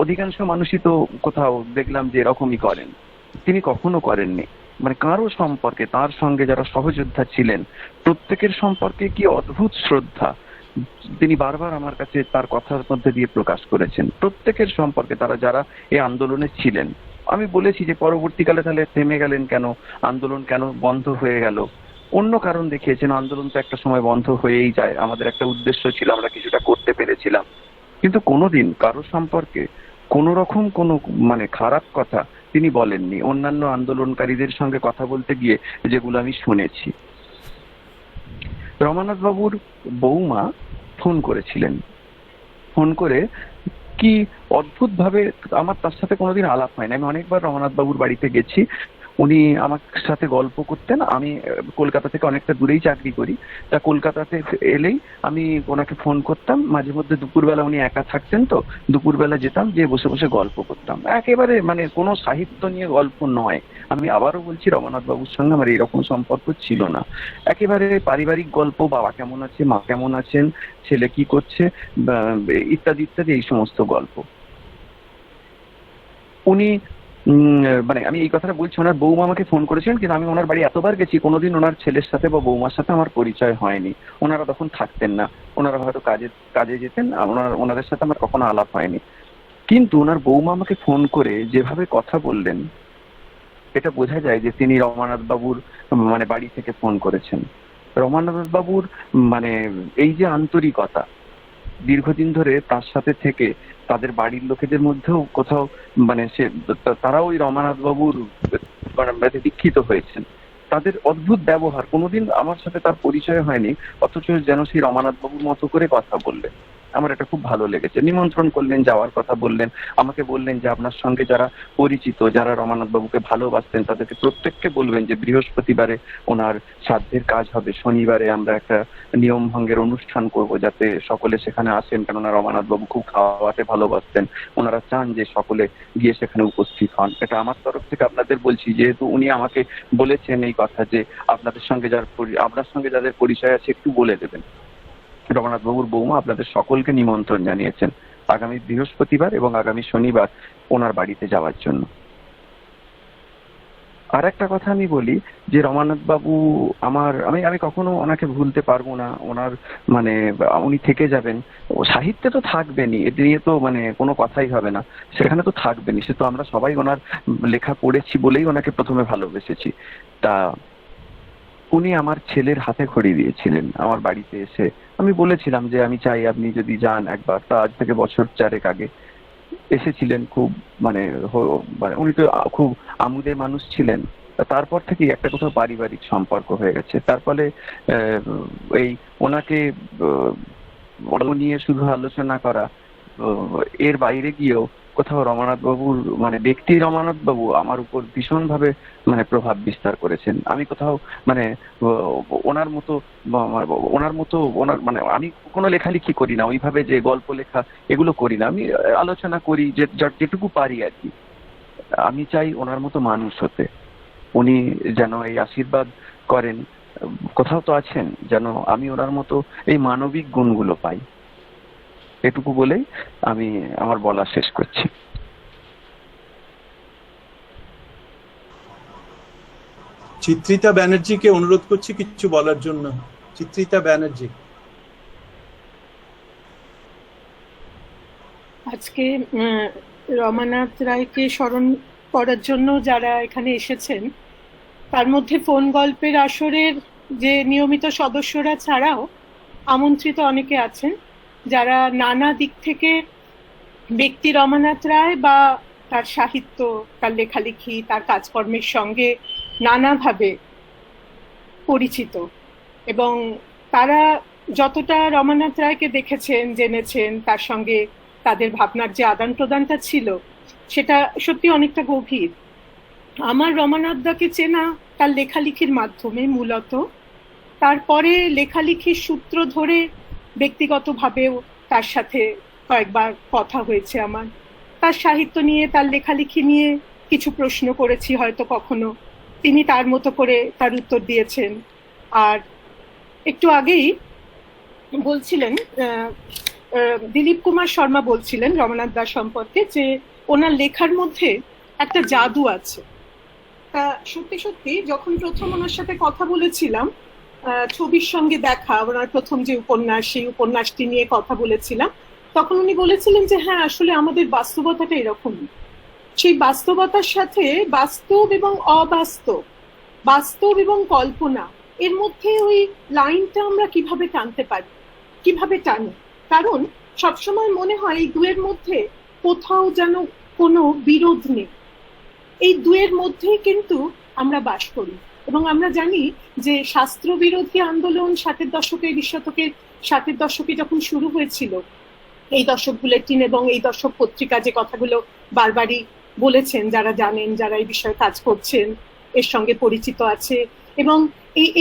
অধিকাংশ মানুষই তো কোথাও দেখলাম যে এরকমই করেন, তিনি কখনো করেননি। মানে কারো সম্পর্কে তার সঙ্গে যারা সহযোদ্ধা ছিলেন প্রত্যেকের সম্পর্কে কি অদ্ভুত শ্রদ্ধা তিনি বারবার আমার কাছে তার কথার মধ্যে দিয়ে প্রকাশ করেছেন। প্রত্যেকের সম্পর্কে তারা যারা এই আন্দোলনে ছিলেন। আমি বলেছি যে পরবর্তীকালে তাহলে থেমে গেলেন কেন, আন্দোলন কেন বন্ধ হয়ে গেল? অন্য কারণ দেখিয়েছেন। আন্দোলন তো একটা সময় বন্ধ হয়েই যায়, আমাদের একটা উদ্দেশ্য ছিল, আমরা কিছুটা করতে পেরেছিলাম, কিন্তু কোনোদিন কারো সম্পর্কে কোনো রকম কোনো মানে খারাপ কথা তিনি বলেননি। অন্যান্য আন্দোলনকারীদের সঙ্গে কথা বলতে গিয়ে যেগুলো আমি শুনেছি। রমানাথ বাবুর বৌমা ফোন করেছিলেন, ফোন করে কি অদ্ভুত ভাবে, আমার তার সাথে কোনোদিন আলাপ হয়নি। আমি অনেকবার রমানাথ বাবুর বাড়িতে গেছি, উনি আমার সাথে গল্প করতেন। আমি কলকাতা থেকে অনেকটা দূরেই চাকরি করি, তা কলকাতাতে এলেই আমি ওনাকে ফোন করতাম। মাঝে মধ্যে দুপুরবেলা উনি একা থাকতেন, তো দুপুরবেলা যেতাম, যে বসে বসে গল্প করতাম। একেবারে মানে কোনো সাহিত্য নিয়ে গল্প নয়। আমি আবারও বলছি রমানাথ বাবুর সঙ্গে আমার এরকম সম্পর্ক ছিল না। একেবারে পারিবারিক গল্প, বাবা কেমন আছে, মা কেমন আছেন, ছেলে কি করছে ইত্যাদি ইত্যাদি, এই সমস্ত গল্প। উনি মানে আমি এই কথাটা বলছি, ওনার বৌমা আমাকে ফোন করেছিলেন, কিন্তু আমি ওনার বাড়ি এতবার গেছি, কোনোদিন ওনার ছেলের সাথে বা বৌমার সাথে আমার পরিচয় হয়নি। ওনারা তখন থাকতেন না, ওনারা হয়তো কাজে যেতেন, ওনাদের সাথে আমার কখনো আলাপ হয়নি। কিন্তু ওনার বৌমা আমাকে ফোন করে যেভাবে কথা বললেন, এটা বোঝা যায় যে তিনি রমানাথ বাবুর মানে বাড়ি থেকে ফোন করেছেন। রমানাথ বাবুর মানে এই যে আন্তরিকতা, দীর্ঘদিন ধরে তার সাথে থেকে তাদের বাড়ির লোকেদের মধ্যেও কোথাও মানে তারাও ওই রমানাথ বাবুর মানে দীক্ষিত হয়েছেন। তাদের অদ্ভুত ব্যবহার, কোনোদিন আমার সাথে তার পরিচয় হয়নি, অথচ যেন সেই রমানাথ বাবুর মতো করে কথা বললেন। আমার এটা খুব ভালো লেগেছে। নিমন্ত্রণ করলেন, যাওয়ার কথা বললেন, আমাকে বললেন যে আপনার সঙ্গে যারা পরিচিত, যারা রমানাথ বাবুকে ভালোবাসতেন, তাদেরকে প্রত্যেককে বলবেন যে বৃহস্পতিবারে ওনার শ্রাদ্ধের কাজ হবে, শনিবারে আমরা একটা নিয়ম ভঙ্গের অনুষ্ঠান করব, যাতে সকলে সেখানে আসেন, কেননা রমানাথ বাবু খুব খাওয়াতে ভালোবাসতেন, ওনারা চান যে সকলে গিয়ে সেখানে উপস্থিত হন। এটা আমার তরফ থেকে আপনাদের বলছি, যেহেতু উনি আমাকে বলেছেন এই কথা যে আপনার সঙ্গে যাদের পরিচয় আছে একটু বলে দেবেন। রমানাথ বাবুর বৌমা আপনাদের সকলকে নিমন্ত্রণ জানিয়েছেন আগামী বৃহস্পতিবার এবং আগামী শনিবার ওনার বাড়িতে যাওয়ার জন্য। আর একটা কথা আমি বলি যে রমানাথ বাবু আমি কখনো ওনাকে ভুলতে পারবো না। ওনার মানে উনি থেকে যাবেন, সাহিত্যে তো থাকবেনই, এ নিয়ে তো মানে কোনো কথাই হবে না, সেখানে তো থাকবেনই। সে তো আমরা সবাই ওনার লেখা পড়েছি বলেই ওনাকে প্রথমে ভালোবেসেছি। তা উনি আমার ছেলের হাতে খড়ি দিয়েছিলেন আমার বাড়িতে এসে। আমি বলেছিলাম যে আমি চাই আপনি যদি যান একবার। তা আজ থেকে বছর 4 আগে এসেছিলেন। খুব মানে উনি তো খুব আমোদের মানুষ ছিলেন। তারপর থেকে একটা কোথাও পারিবারিক সম্পর্ক হয়ে গেছে। তার ফলে এই ওনাকে নিয়ে শুধু আলোচনা করা, এর বাইরে গিয়েও কোথাও রমানাথ বাবুর মানে ব্যক্তি রমানাথ বাবু আমার উপর ভীষণ ভাবে মানে প্রভাব বিস্তার করেছেন। আমি কোথাও মানে ওনার মতো মানে আমি কোনো লেখালেখি করি না, ওইভাবে যে গল্প লেখা এগুলো করি না, আমি আলোচনা করি যেটুকু পারি আর কি। আমি চাই ওনার মতো মানুষ হতে। উনি যেন এই আশীর্বাদ করেন, কোথাও তো আছেন, যেন আমি ওনার মতো এই মানবিক গুণগুলো পাই। এটুকু বলেই আমি আমার বলা শেষ করছি।
চিত্রিতা ব্যানার্জিকে অনুরোধ করছি কিছু বলার জন্য। চিত্রিতা ব্যানার্জি।
আজকে রমানাথ রায়কে স্মরণ করার জন্য যারা এখানে এসেছেন, তার মধ্যে ফোন গল্পের আসরের যে নিয়মিত সদস্যরা ছাড়াও আমন্ত্রিত অনেকে আছেন, যারা নানা দিক থেকে ব্যক্তি রমানাথ রায় বা তার সাহিত্য, তার লেখালেখি, তার কাজকর্মের সঙ্গে নানাভাবে পরিচিত, এবং তারা যতটা রমানাথ রায়কে দেখেছেন, জেনেছেন, তার সঙ্গে তাদের ভাবনার যে আদান প্রদানটা ছিল সেটা সত্যি অনেকটা গভীর। আমার রমানাথ দাকে চেনা তার লেখালেখির মাধ্যমে মূলত, তারপরে লেখালেখির সূত্র ধরে ব্যক্তিগতভাবেও তার সাথে কয়েকবার কথা হয়েছে আমার। তার সাহিত্য নিয়ে, তার লেখালেখি নিয়ে কিছু প্রশ্ন করেছি হয়তো কখনো, তিনি তার মতো করে তার উত্তর দিয়েছেন। আর একটু আগেই বলছিলেন দিলীপ কুমার শর্মা বলছিলেন রমানাথ দাস সম্পর্কে যে ওনার লেখার মধ্যে একটা জাদু আছে। তা সত্যি সত্যি যখন প্রথম ওনার সাথে কথা বলেছিলাম, ছবির সঙ্গে দেখা, ওনার প্রথম যে উপন্যাস, সেই উপন্যাসটি নিয়ে কথা বলেছিলাম, তখন উনি বলেছিলেন যে হ্যাঁ, আসলে আমাদের বাস্তবতাটা এরকমই। সেই বাস্তবতার সাথে বাস্তব এবং অবাস্তব, বাস্তব এবং কল্পনা, এর মধ্যে ওই লাইনটা আমরা কিভাবে টানতে পারি, কিভাবে টানি। কারণ সবসময় মনে হয় এই দুয়ের মধ্যে কোথাও যেন কোনো বিরোধ নেই, এই দুয়ের মধ্যেই কিন্তু আমরা বাস করি। এবং আমরা জানি যে শাস্ত্র বিরোধী আন্দোলন 60-এর দশকে, 20 শতকের 60-এর দশকে যখন শুরু হয়েছিল, এই দশক বুলেটিন এবং এই দশক পত্রিকা যে কথাগুলো বারবারই বলেছেন, যারা জানেন, যারা এই বিষয়ে কাজ করছেন, এর সঙ্গে পরিচিত আছে, এবং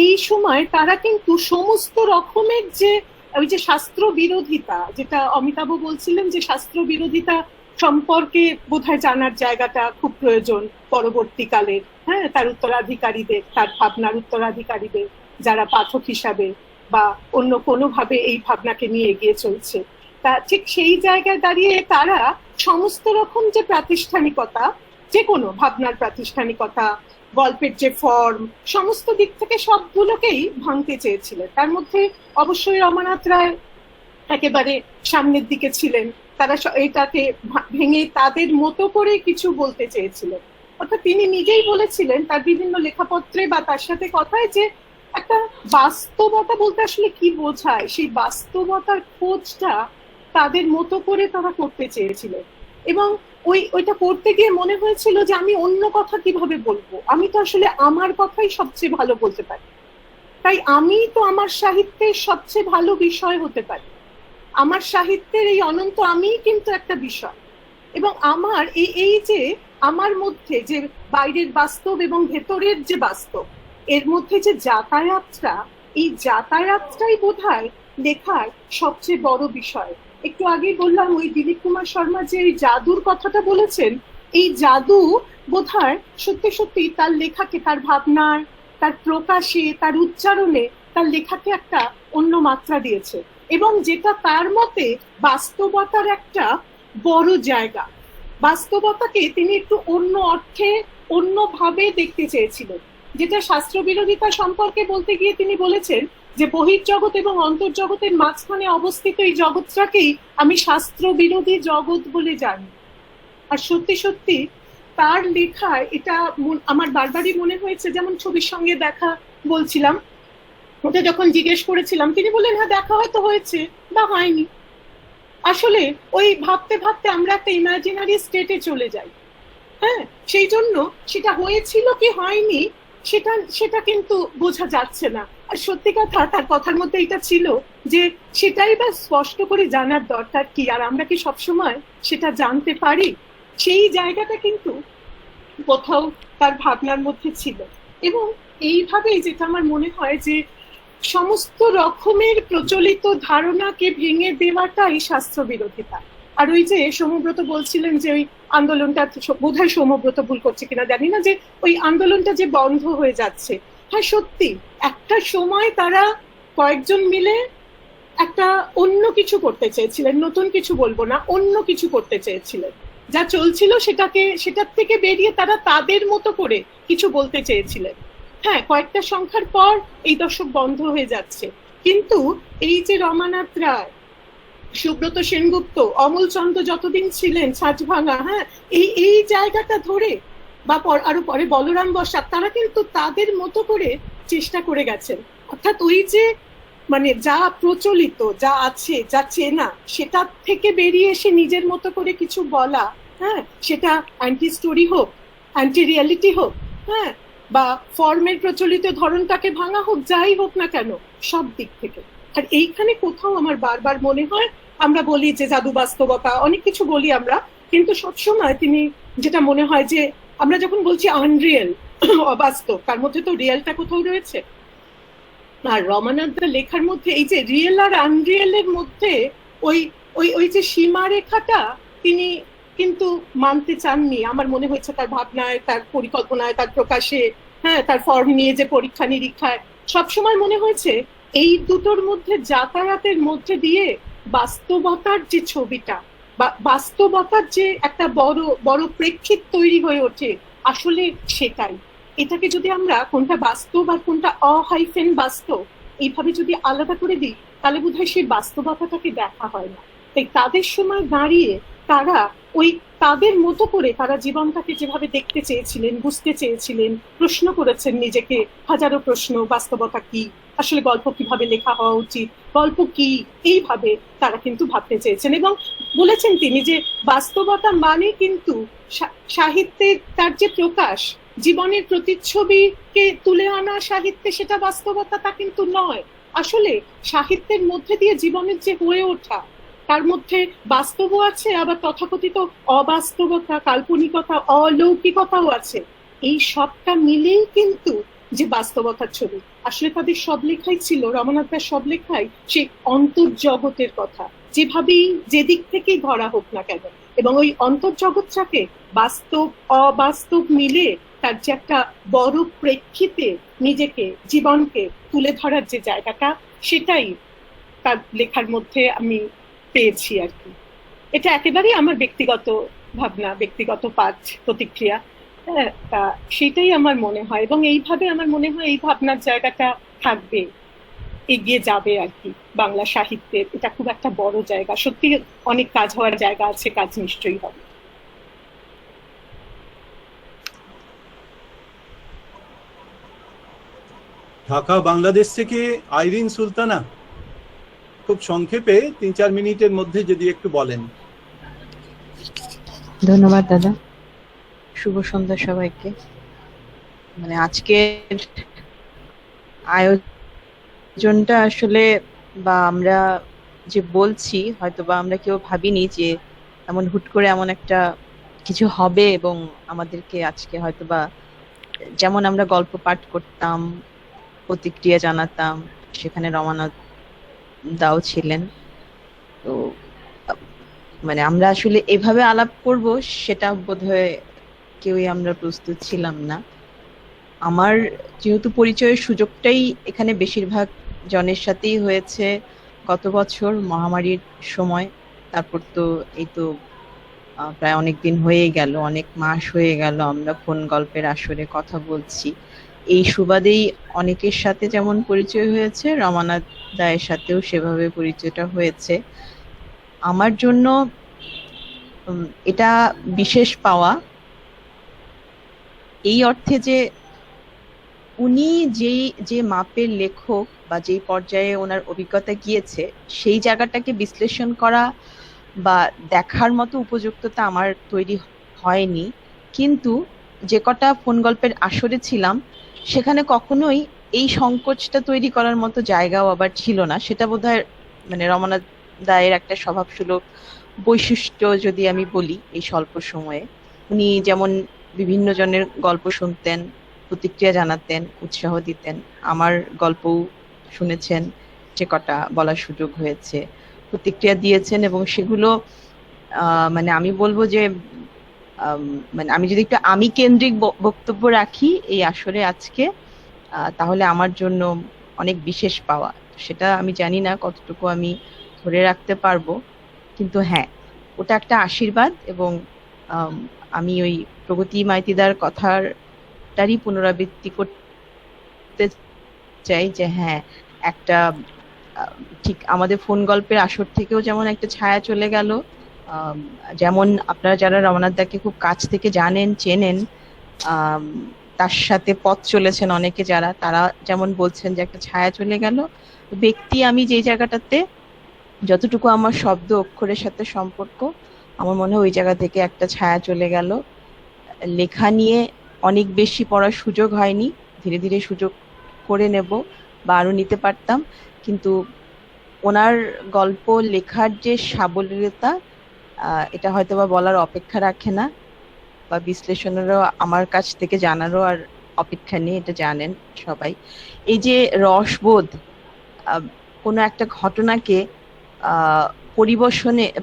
এই সময় তারা কিন্তু সমস্ত রকমের যে ওই যে শাস্ত্র বিরোধিতা, যেটা অমিতাভ বলছিলেন যে শাস্ত্র বিরোধিতা সম্পর্কে বোধহয় জানার জায়গাটা খুব প্রয়োজন পরবর্তীকালের, হ্যাঁ, তার উত্তরাধিকারীদের, তার ভাবনার উত্তরাধিকারীদের, যারা পাঠক হিসাবে বা অন্য কোনোভাবে এই ভাবনাকে নিয়ে এগিয়ে চলছে। তা ঠিক সেই জায়গায় দাঁড়িয়ে তারা সমস্ত রকম যে প্রাতিষ্ঠানিকতা, যে কোনো ভাবনার প্রাতিষ্ঠানিকতা, গল্পের যে ফর্ম, সমস্ত দিক থেকে সবগুলোকেই ভাঙতে চেয়েছিলেন। তার মধ্যে অবশ্যই রমানাথ রায় একেবারে সামনের দিকে ছিলেন। তারা এটাকে ভেঙে তাদের মতো করে কিছু বলতে চেয়েছিলেন। অর্থাৎ তিনি নিজেই বলেছিলেন তার বিভিন্ন লেখাপত্রে বা তার সাথে কথায় যে একটা বাস্তবতা বলতে আসলে কি বোঝায়, সেই বাস্তবতার খোঁজটা তাদের মতো করে তারা করতে চেয়েছিলেন। এবং ওইটা করতে গিয়ে মনে হয়েছিল যে আমি অন্য কথা কিভাবে বলবো, আমি তো আসলে আমার কথাই সবচেয়ে ভালো বলতে পারি, তাই আমি তো আমার সাহিত্যের সবচেয়ে ভালো বিষয় হতে পারি, আমার সাহিত্যের এই অনন্ত আমি কিন্তু একটা বিষয়। এবং আমার এই যে আমার মধ্যে যে বাইরের বাস্তব এবং ভেতরের যে বাস্তব, এর মধ্যে যে যাতায়াতটা, এই যাতায়াতটাই বোধহয় লেখার সবচেয়ে বড় বিষয়। একটু আগেই বললাম ওই দিলীপ কুমার শর্মা যে এই জাদুর কথাটা বলেছেন, এই জাদু বোধহয় সত্যি সত্যি তার লেখাকে, তার ভাবনায়, তার প্রকাশে, তার উচ্চারণে তার লেখাকে একটা অন্য মাত্রা দিয়েছে। এবং যেটা তার মতে বাস্তবতার একটা বড় জায়গা, বাস্তবতাকে তিনি একটু অন্য অর্থে, অন্যভাবে দেখতে চেয়েছিলেন। যেটা শাস্ত্রবিরোধিতা সম্পর্কে বলতে গিয়ে তিনি বলেছেন যে বহির্জগৎ এবং অন্তর্জগতের মাঝখানে অবস্থিত এই জগৎটাকেই আমি শাস্ত্র বিরোধী জগৎ বলে জানি। আর সত্যি সত্যি তার লেখায় এটা আমার বারবারই মনে হয়েছে। যেমন ছবির সঙ্গে দেখা বলছিলাম, ওটা যখন জিজ্ঞেস করেছিলাম তিনি বললেন হ্যাঁ দেখা হয়তো হয়েছে বা হয়নি। আসলে ওই ভাবতে ভাবতে আমরা একটা ইমাজিনারি স্টেটে চলে যাই। হ্যাঁ, সেই জন্য সেটা হয়েছিল কি হয়নি সেটা কিন্তু বোঝা যাচ্ছে না। আর সত্যি কথা, তার কথার মধ্যে এটা ছিল যে সেটাই বা স্পষ্ট করে জানার দরকার কি, আর আমরা কি সবসময় সেটা জানতে পারি? সেই জায়গাটা কিন্তু কোথাও তার ভাবনার মধ্যে ছিল। এবং এইভাবেই যেটা আমার মনে হয় যে সমস্ত রকমের প্রচলিত ধারণাকে ভেঙে দেওয়াটাই শাস্ত্র বিরোধিতা। আর ওই যে সৌম্যব্রত বলছিলেন যে ওই আন্দোলনটা, বোধহয় সৌম্যব্রত ভুল করছে কিনা জানি না, যে ওই আন্দোলনটা যে বন্ধ হয়ে যাচ্ছে, হ্যাঁ সত্যি একটা সময় তারা কয়েকজন মিলে একটা অন্য কিছু করতে চেয়েছিলেন, নতুন কিছু বলবো না, অন্য কিছু করতে চেয়েছিলেন। যা চলছিল সেটার থেকে বেরিয়ে তারা তাদের মতো করে কিছু বলতে চেয়েছিলেন। হ্যাঁ, কয়েকটা সংখ্যার পর এই দশক বন্ধ হয়ে যাচ্ছে, কিন্তু এই যে রমানাথ রায়, সুব্রত সেনগুপ্ত, অমল চন্দ্র যতদিন ছিলেন, ছাঁচভাঙা, হ্যাঁ এই জায়গাটা ধরে, বা আরো পরে বলরাম বসাক, তারা কিন্তু তাদের মতো করে চেষ্টা করে গেছেন। অর্থাৎ ওই যে মানে যা প্রচলিত, যা আছে, যা চেনা, সেটা থেকে বেরিয়ে এসে নিজের মতো করে কিছু বলা, হ্যাঁ সেটা অ্যান্টি স্টোরি হোক, অ্যান্টি রিয়ালিটি হোক, হ্যাঁ বা ফর্মের প্রচলিত ধরনটাকে ভাঙা হোক, যাই হোক না কেন, সব দিক থেকে। আর এইখানে কোথাও আমার বারবার মনে হয়, আমরা বলি যে জাদু বাস্তবতা, অনেক কিছু বলি আমরা, কিন্তু সবসময় তিনি যেটা মনে হয় যে আমরা যখন বলছি আনরিয়েল, অবাস্তব, তার মধ্যে তো রিয়েলটা কোথাও রয়েছে। আর রমানাথের লেখার মধ্যে এই যে রিয়েল আর আনরিয়েলের মধ্যে ওই ওই ওই যে সীমারেখাটা তিনি কিন্তু মানতে চাননি। আমার মনে হয়েছে তার ভাবনায়, তার পরিকল্পনায়, তার প্রকাশে, হ্যাঁ তার ফর্ম নিয়ে যে পরীক্ষা নিরীক্ষায়, সবসময় মনে হয়েছে এই দুটোর মধ্যে যাতায়াতের মধ্যে দিয়ে বাস্তবতার যে ছবিটা বা বাস্তবতার যে একটা বড় বড় প্রেক্ষিত তৈরি হয়ে ওঠে, আসলে সেটাই। এটাকে যদি আমরা কোনটা বাস্তব আর কোনটা অহাইফেন বাস্তব এইভাবে যদি আলাদা করে দিই, তাহলে বোধহয় সেই বাস্তবতাটাকে দেখা হয় না। তাই তাদের সময় দাঁড়িয়ে তারা ওই তাদের মতো করে তারা জীবনটাকে যেভাবে দেখতে চেয়েছিলেন, বুঝতে চেয়েছিলেন, প্রশ্ন করেছেন নিজেকে, হাজারো প্রশ্ন, বাস্তবতা কি, আসলে গল্প কিভাবে লেখা হওয়া উচিত, গল্প কি, এইভাবে তারা কিন্তু ভাবতে চেয়েছেন। এবং বলেছেন তিনি যে বাস্তবতা মানে কিন্তু সাহিত্যের তার যে প্রকাশ, জীবনের প্রতিচ্ছবিকে তুলে আনা সাহিত্যে, সেটা বাস্তবতা তা কিন্তু নয়। আসলে সাহিত্যের মধ্যে দিয়ে জীবনের যে হয়ে ওঠা, তার মধ্যে বাস্তবও আছে, আবার তথাকথিত অবাস্তবতা, কাল্পনিকতা, অলৌকিকতাও আছে। এই সবটা মিলেই কিন্তু যে বাস্তবতার ছবি। আসলে তাদের সব লেখাই ছিল, রমানাথের সব লেখাই সেই অন্তর্জগতের কথা, যেভাবেই যেদিক থেকেই ধরা হোক না কেন। এবং ওই অন্তর্জগৎটাকে বাস্তব অবাস্তব মিলে তার যে একটা বড় প্রেক্ষিতে নিজেকে, জীবনকে তুলে ধরার যে জায়গাটা, সেটাই তার লেখার মধ্যে আমি পেয়েছি আর কি। এটা একেবারেই আমার ব্যক্তিগত ভাবনা, ব্যক্তিগত পাঠ, প্রতিক্রিয়া, হ্যাঁ, তা সেটাই আমার মনে হয়, এবং এইভাবে আমার মনে হয় এই ভাবনার জায়গাটা থাকবে, এগিয়ে যাবে আর কি বাংলা সাহিত্যের। এটা খুব একটা বড় জায়গা, সত্যি অনেক কাজ হওয়ার জায়গা আছে, কাজ নিশ্চয়ই হবে।
ঢাকা বাংলাদেশ থেকে আইরিন সুলতানা, খুব সংক্ষেপে 3-4 মিনিটের মধ্যে যদি একটু বলেন।
ধন্যবাদ দাদা, শুভ সন্ধ্যা সবাইকে। মানে আজকের আয়োজনটা আসলে, বা আমরা যে বলছি, হয়তো বা আমরা কেউ ভাবিনি যে এমন হুট করে এমন একটা কিছু হবে, এবং আমাদেরকে আজকে হয়তো বা যেমন আমরা গল্প পাঠ করতাম, প্রতিক্রিয়া জানাতাম, সেখানে রমানাথ দাও ছিলেন। তো মানে আমরা আসলে এভাবে আলাপ করব সেটা বোধহয় কেউই আমরা প্রস্তুত ছিলাম না। আমার যেহেতু পরিচয়ের সুযোগটাই এখানে বেশিরভাগ জনের সাথেই হয়েছে গত বছর মহামারীর সময়, তারপর তো এই তো প্রায় অনেক দিন হয়ে গেল, অনেক মাস হয়ে গেল আমরা ফোন গল্পের আসরে কথা বলছি। এই সুবাদেই অনেকের সাথে যেমন পরিচয় হয়েছে, রমানাথ দায়ের সাথেও সেভাবে পরিচয়টা হয়েছে। আমার জন্য এটা বিশেষ পাওয়া, এই অর্থে যে উনি যে মাপের লেখক বা যেই পর্যায়ে ওনার অভিজ্ঞতা গিয়েছে, সেই জায়গাটাকে বিশ্লেষণ করা বা দেখার মতো উপযুক্ততা আমার তৈরি হয়নি। কিন্তু যে কটা ফোন গল্পের আসরে ছিলাম, সেখানে কখনোই এই সংকোচটা তৈরি করার মতো জায়গাও আবার ছিল না। সেটা বোধহয় মানে রমানাথ দায়ের একটা স্বভাবসুলভ বৈশিষ্ট্য যদি আমি বলি। এই স্বল্প সময়ে উনি যেমন বিভিন্ন জনের গল্প শুনতেন, প্রতিক্রিয়া জানাতেন, উৎসাহ দিতেন। আমার গল্পও শুনেছেন, যে কটা বলার সুযোগ হয়েছে, প্রতিক্রিয়া দিয়েছেন, এবং সেগুলো মানে আমি বলবো যে মানে আমি যদি একটু আমি কেন্দ্রিক বক্তব্য রাখি এই আসরে আজকে, তাহলে আমার জন্য অনেক বিশেষ পাওয়া। সেটা আমি জানি না কতটুকু আমি ধরে রাখতে পারবো, কিন্তু হ্যাঁ, ওটা একটা আশীর্বাদ। এবং আমি ওই প্রগতি মাইতিদার কথাটারই পুনরাবৃত্তি করতে চাই যে হ্যাঁ, একটা ঠিক আমাদের ফোন গল্পের আসর থেকেও যেমন একটা ছায়া চলে গেল, যেমন আপনারা যারা রমানাথ দাকে খুব কাছ থেকে জানেন, চেনেন, তার সাথে পথ চলেছেন অনেকে যারা, তারা যেমন বলছেন যে একটা ছায়া চলে গেল। ব্যক্তি আমি যে জায়গাটাতে যতটুকু আমার শব্দ অক্ষরের সাথে সম্পর্ক, আমার মনে হয় ওই জায়গা থেকে একটা ছায়া চলে গেল। লেখা নিয়ে অনেক বেশি পড়ার সুযোগ হয়নি, ধীরে ধীরে সুযোগ করে নেব বা আরো নিতে পারতাম, কিন্তু ওনার গল্প লেখার যে সাবলীলতা, এটা হয়তো বা বলার অপেক্ষা রাখে না, বা বিশ্লেষণেরও আমার কাছ থেকে জানারও আর অপেক্ষা নেই, এটা জানেন সবাই। এই যে রসবোধ, কোনো একটা ঘটনাকে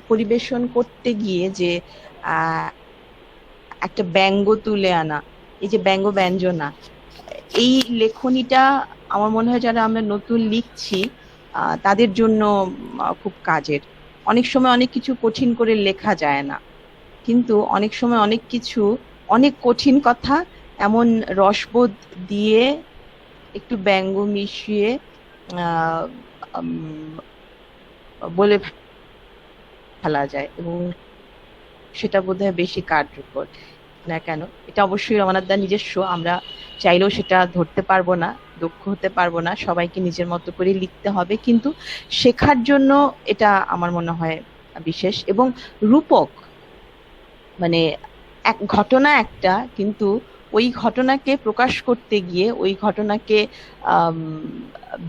পরিবেশন করতে গিয়ে যে একটা ব্যঙ্গ তুলে আনা, এই যে ব্যঙ্গ ব্যঞ্জনা, এই লেখনীটা আমার মনে হয় যারা আমরা নতুন লিখছি তাদের জন্য খুব কাজের। অনেক সময় অনেক কিছু কঠিন করে লেখা যায় না, কিন্তু অনেক সময় অনেক কিছু, অনেক কঠিন কথা এমন রসবোধ দিয়ে একটু ব্যঙ্গ মিশিয়ে বলে ফেলা যায়, এবং সেটা বোধহয় বেশি কার্যকর না কেন। এটা অবশ্যই রমানাথ দার নিজস্ব, আমরা চাইলেও সেটা ধরতে পারবো না, দক্ষ হতে পারবো না, সবাইকে নিজের মতো করে লিখতে হবে, কিন্তু শেখার জন্য এটা আমার মনে হয় বিশেষ। এবং রূপক, মানে এক ঘটনা একটা, কিন্তু ওই ঘটনাকে প্রকাশ করতে গিয়ে, ওই ঘটনাকে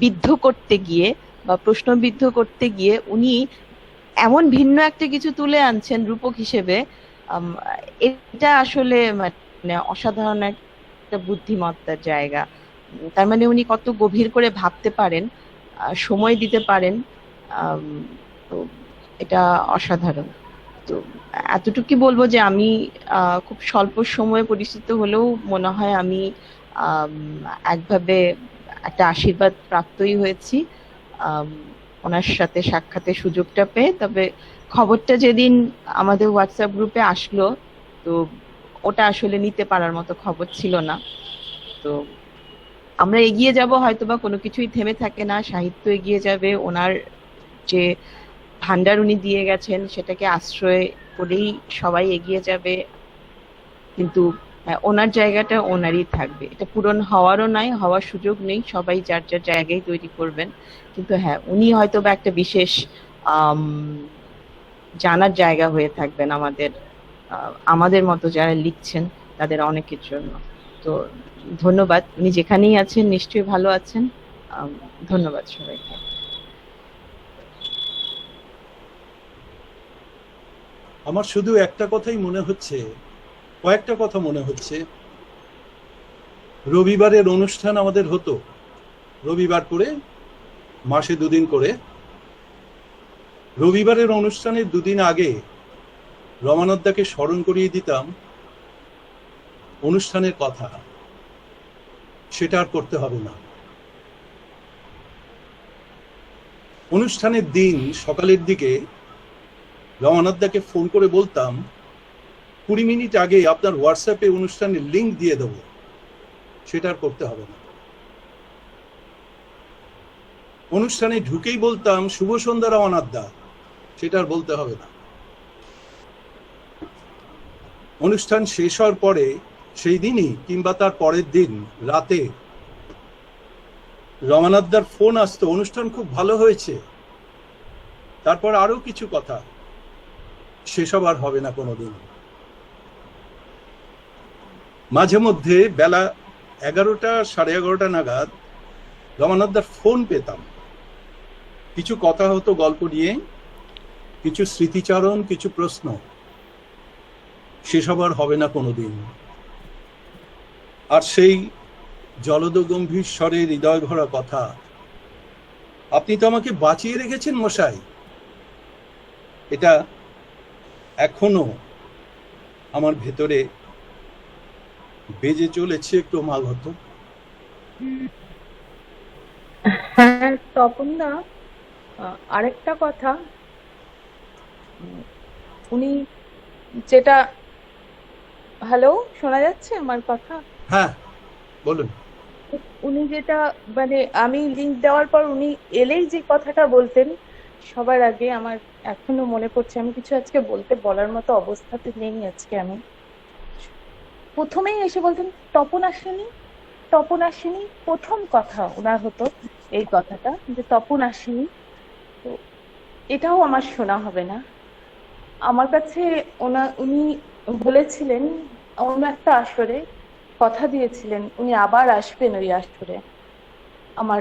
বিদ্ধ করতে গিয়ে বা প্রশ্নবিদ্ধ করতে গিয়ে উনি এমন ভিন্ন একটা কিছু তুলে আনছেন রূপক হিসেবে, এটা আসলে মানে অসাধারণ একটা বুদ্ধিমত্তার জায়গা। তার মানে উনি কত গভীর করে ভাবতে পারেন, সময় দিতে পারেন, তো এটা অসাধারণ। তো এতটুকুই বলবো যে আমি খুব স্বল্প সময়ে পরিচিত হলেও মনে হয় আমি একভাবে একটা আশীর্বাদ প্রাপ্তই হয়েছি। ওনার সাথে সাক্ষাতের সুযোগটা পেয়ে। তবে খবরটা যেদিন আমাদের হোয়াটসঅ্যাপ গ্রুপে আসলো, তো ওটা আসলে নিতে পারার মতো খবর ছিল না। তো আমরা এগিয়ে যাব, হয়তোবা কোনো কিছুই থেমে থাকে না, সাহিত্য এগিয়ে যাবে, ওনার যে ভান্ডার উনি দিয়ে গেছেন সেটাকে আশ্রয় করেই সবাই এগিয়ে যাবে, কিন্তু ওনার জায়গাটা ওনারই থাকবে। এটা পূরণ হওয়ারও নাই, হওয়ার সুযোগ নেই, সবাই যার যার জায়গায় তৈরি করবেন। কিন্তু হ্যাঁ, উনি হয়তোবা একটা বিশেষ জানার জায়গা হয়ে থাকবেন আমাদের মতো যারা লিখছেন তাদের অনেকের জন্য। তো ধন্যবাদ, উনি যেখানেই আছেন নিশ্চয়ই ভালো আছেন। ধন্যবাদ সবাইকে।
আমার শুধু একটা কথাই মনে হচ্ছে, কয়েকটা কথা মনে হচ্ছে। রবিবারের অনুষ্ঠান আমাদের হতো, রবিবার করে, মাসে 2 দিন করে। রবিবারের অনুষ্ঠানের 2 দিন আগে রমানাথদাকে স্মরণ করিয়ে দিতাম অনুষ্ঠানের কথা, সেটা আর করতে হবে না। অনুষ্ঠানের দিন সকালের দিকে রমানাথদাকে ফোন করে বলতাম 20 মিনিট আগে আপনার হোয়াটসঅ্যাপে অনুষ্ঠানের লিংক দিয়ে দেবো, সেটা আর করতে হবে না। অনুষ্ঠানে ঢুকেই বলতাম শুভ সন্ধ্যা রমানাথদা, সেটা আর বলতে হবে না। অনুষ্ঠান শেষ হওয়ার পরে সেই দিনই কিংবা তার পরের দিন রাতে রমানাথদার ফোন আসতো, অনুষ্ঠান খুব ভালো হয়েছে, তারপর আরো কিছু কথা, সেসব আর হবে না কোনোদিন। মাঝে মধ্যে বেলা 11টা, 11:30 নাগাদ রমানাথদার ফোন পেতাম, কিছু কথা হতো গল্প নিয়ে, কিছু স্মৃতিচারণ, কিছু প্রশ্ন, সেসব আর হবে না কোনোদিন। আর সেই জলদ গম্ভীর স্বরে হৃদয় ভরা কথা, আপনি তো আমাকে বাঁচিয়ে রেখেছেন মশাই, এটা এখনো আমার ভেতরে বেজে চলেছে ক্রমাগত।
হ্যাঁ তপনদা, আরেকটা কথা, উনি যেটা, হ্যালো শোনা যাচ্ছে আমার কথা?
হ্যাঁ বলুন।
উনি যেটা মানে আমি লিংক দেওয়ার পর উনি এলেই যে কথাটা বলতেন সবার আগে, আমার এখনো মনে পড়ছে। আমি কিছু আজকে বলার মতো অবস্থাতে নেই আজকে। আমি প্রথমেই এসে বলতেন তপন আসেনি, তপন আসেনি, প্রথম কথা ওনার হতো এই কথাটা যে তপন আসেনি। তো এটাও আমার শোনা হবে না। আমার কাছে উনি বলেছিলেন অন্য একটা আসরে, কথা দিয়েছিলেন উনি আবার আসবেন ওই আসরে, আমার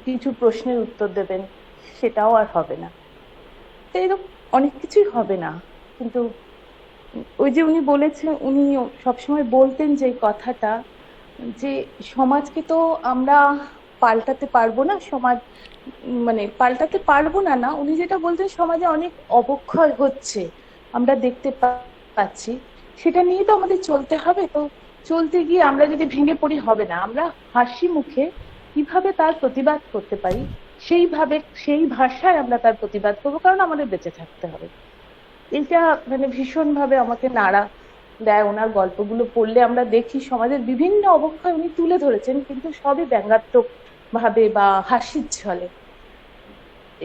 কিছু প্রশ্নের উত্তর দেবেন, সেটাও আর হবে না। তো এরকম অনেক কিছুই হবে না। কিন্তু ওই যে উনি বলেছেন, উনি সবসময় বলতেন যে কথাটা, যে সমাজকে তো আমরা পাল্টাতে পারবো না, সমাজ মানে পাল্টাতে পারবো না, না উনি যেটা বলতেন সমাজে অনেক অবক্ষয় হচ্ছে আমরা দেখতে পাচ্ছি, সেটা নিয়ে তো আমাদের চলতে হবে। তো চলতে গিয়ে আমরা যদি ভেঙে পড়ি হবে না, আমরা হাসি মুখে কিভাবে তার প্রতিবাদ করতে পারি সেইভাবে, সেই ভাষায় আমরা তার প্রতিবাদ করবো, কারণ আমাদের বেঁচে থাকতে হবে। এটা মানে ভীষণভাবে আমাকে নাড়া দেয়। ওনার গল্পগুলো পড়লে আমরা দেখি সমাজের বিভিন্ন অবক্ষয় উনি তুলে ধরেছেন, কিন্তু সবই ব্যঙ্গাত্মক ভাবে বা হাসির ছলে।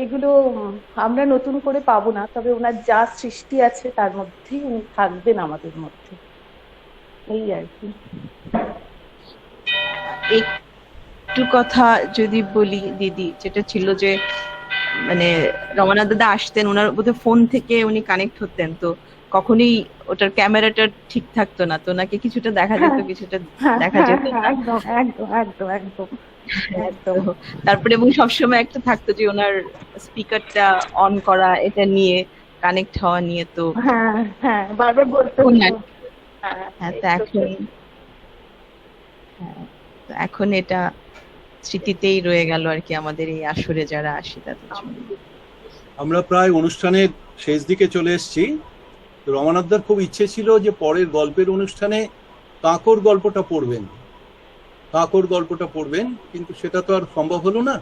এগুলো আমরা নতুন করে পাবো না, তবে ওনার যা সৃষ্টি আছে তার মধ্যেই উনি থাকবেন আমাদের মধ্যে, এই আর কি।
একটু কথা যদি বলি দিদি, যেটা ছিল যে মানে রমানাথ দাদা আসতেন, ওনার বোধহয় ফোন থেকে উনি কানেক্ট হতেন, তো কখনোই ওটার ক্যামেরাটা ঠিক থাকতো না, তো ওনাকে কিছুটা দেখা যেত, কিছুটা দেখা যেত না।
একদম একদম একদম একদম একদম।
তারপরে এবং সবসময় একটা থাকতো যে ওনার স্পিকারটা অন করা, এটা নিয়ে কানেক্ট হওয়া নিয়ে। তো
হ্যাঁ হ্যাঁ বারবার বলতো।
হ্যাঁ তো এখন এটা স্মৃতিতেই রয়ে গেল আর কি, আমাদের এই আসরে যারা আসি তাদের জন্য।
আমরা প্রায় অনুষ্ঠানের শেষ দিকে চলে এসেছি। রমানাথদার খুব ইচ্ছে ছিল যে পরের গল্পের অনুষ্ঠানে কাঁকর গল্পটা পড়বেন, কিন্তু সেটা তো আর সম্ভব হলো না।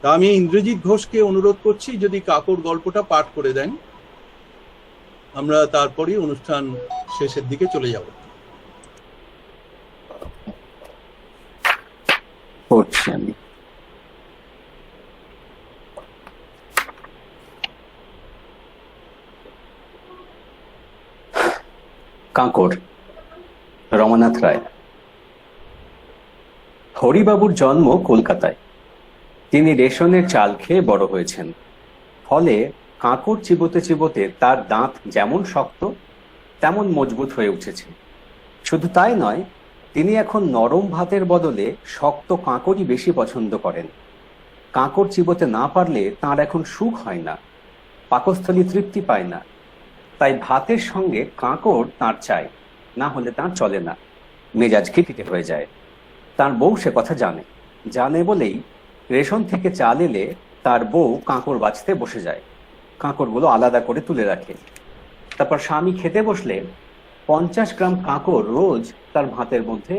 তা আমি ইন্দ্রজিৎ ঘোষকে অনুরোধ করছি যদি কাকর গল্পটা পাঠ করে দেন, আমরা তারপরেই অনুষ্ঠান শেষের দিকে চলে যাব।
পড়ছি আমি। কাঁকর, রমানাথ রায়। হরিবাবুর জন্ম কলকাতায়। তিনি রেশনের চাল খেয়ে বড় হয়েছেন, ফলে কাঁকর চিবোতে চিবোতে তার দাঁত যেমন শক্ত তেমন মজবুত হয়ে উঠেছে। শুধু তাই নয়, তিনি এখন নরম ভাতের বদলে শক্ত কাঁকরই বেশি পছন্দ করেন। কাঁকর চিবোতে না পারলে তাঁর এখন সুখ হয় না, পাকস্থলী তৃপ্তি পায় না। তাই ভাতের সঙ্গে কাঁকর তাঁর চাই, না হলে তাঁর চলে না, মেজাজ খিটখিটে হয়ে যায়। তার বউ সে কথা জানে বলেই রেশন থেকে চাল এলে তার বউ কাঁকর বাছতে বসে যায়, কাঁকরগুলো আলাদা করে তুলে রাখে। তারপর স্বামী খেতে বসলে 50 গ্রাম কাঁকর রোজ তার ভাতের মধ্যে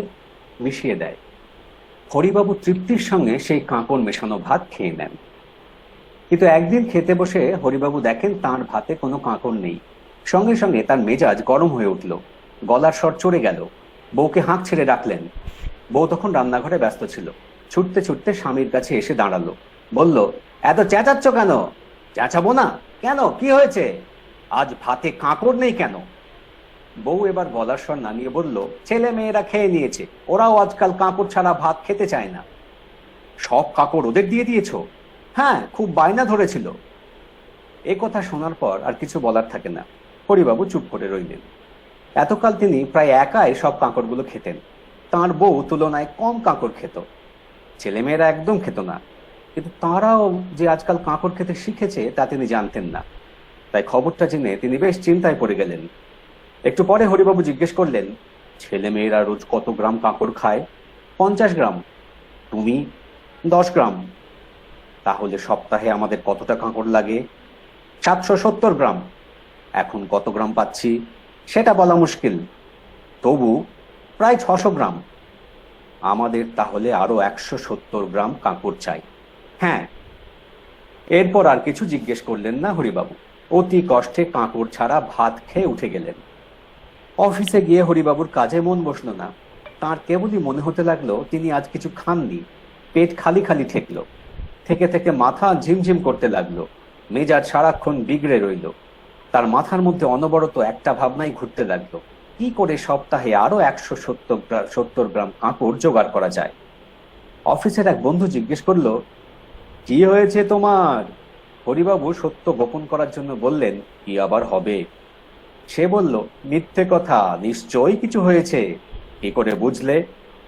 মিশিয়ে দেয়। হরিবাবু তৃপ্তির সঙ্গে সেই কাঁকর মেশানো ভাত খেয়ে নেন। কিন্তু একদিন খেতে বসে হরিবাবু দেখেন তাঁর ভাতে কোনো কাঁকর নেই। সঙ্গে সঙ্গে তার মেজাজ গরম হয়ে উঠল, গলার স্বর চড়ে গেল। বউকে হাঁক ছেড়ে ডাকলেন। বউ তখন রান্নাঘরে ব্যস্ত ছিল। ছুটতে ছুটতে স্বামীর কাছে এসে দাঁড়ালো, বলল, এত চেঁচাচ্ছ কেন? চেঁচাবো না কেন, কি হয়েছে? আজ ভাতে কাঁকর নেই কেন? বউ এবার গলার স্বর নামিয়ে বলল, ছেলে মেয়েরা খেয়ে নিয়েছে, ওরাও আজকাল কাঁকর ছাড়া ভাত খেতে চায় না। সব কাঁকর ওদের দিয়ে দিয়েছ? হ্যাঁ, খুব বায়না ধরেছিল। এ কথা শোনার পর আর কিছু বলার থাকে না। হরিবাবু চুপ করে রইলেন। এতকাল তিনি প্রায় একাই সব কাঁকরগুলো খেতেন। তাঁর বউ তুলনায় কম কাঁকর খেত, ছেলেমেয়েরা একদম খেত না। কিন্তু তাঁরাও যে আজকাল কাঁকর খেতে শিখেছে তা তিনি জানতেন না। তাই খবরটা জেনে তিনি বেশ চিন্তায় পড়ে গেলেন। একটু পরে হরিবাবু জিজ্ঞেস করলেন, ছেলেমেয়েরা রোজ কত গ্রাম কাঁকর খায়? 50 গ্রাম। তুমি 10 গ্রাম। তাহলে সপ্তাহে আমাদের কতটা কাঁকর লাগে? 770 গ্রাম। এখন কত গ্রাম পাচ্ছি সেটা বলা মুশকিল, তবু প্রায় 600 গ্রাম। আমাদের তাহলে আরো 170 গ্রাম কাঁকর চাই। হ্যাঁ। এরপর আর কিছু জিজ্ঞেস করলেন না হরিবাবু। অতি কষ্টে কাঁকর ছাড়া ভাত খেয়ে উঠে গেলেন। অফিসে গিয়ে হরিবাবুর কাজে মন বসলো না। তার কেবলই মনে হতে লাগলো তিনি আজ কিছু খাননি, পেট খালি খালি ঠেকলো। থেকে থেকে মাথা ঝিমঝিম করতে লাগলো, মেজাজ সারাক্ষণ বিগড়ে রইল। তার মাথার মধ্যে অনবরত একটা ভাবনাই ঘুরতে লাগলো, কি করে সপ্তাহে আরো 170 গ্রাম কাঁকর জোগাড় করা যায়। অফিসের এক বন্ধু জিজ্ঞেস করলো, কি হয়েছে তোমার? হরিবাবু সত্য গোপন করার জন্য বললেন, কি আবার হবে? সে বলল, মিথ্যে কথা, নিশ্চয়ই কিছু হয়েছে। কি করে বুঝলে?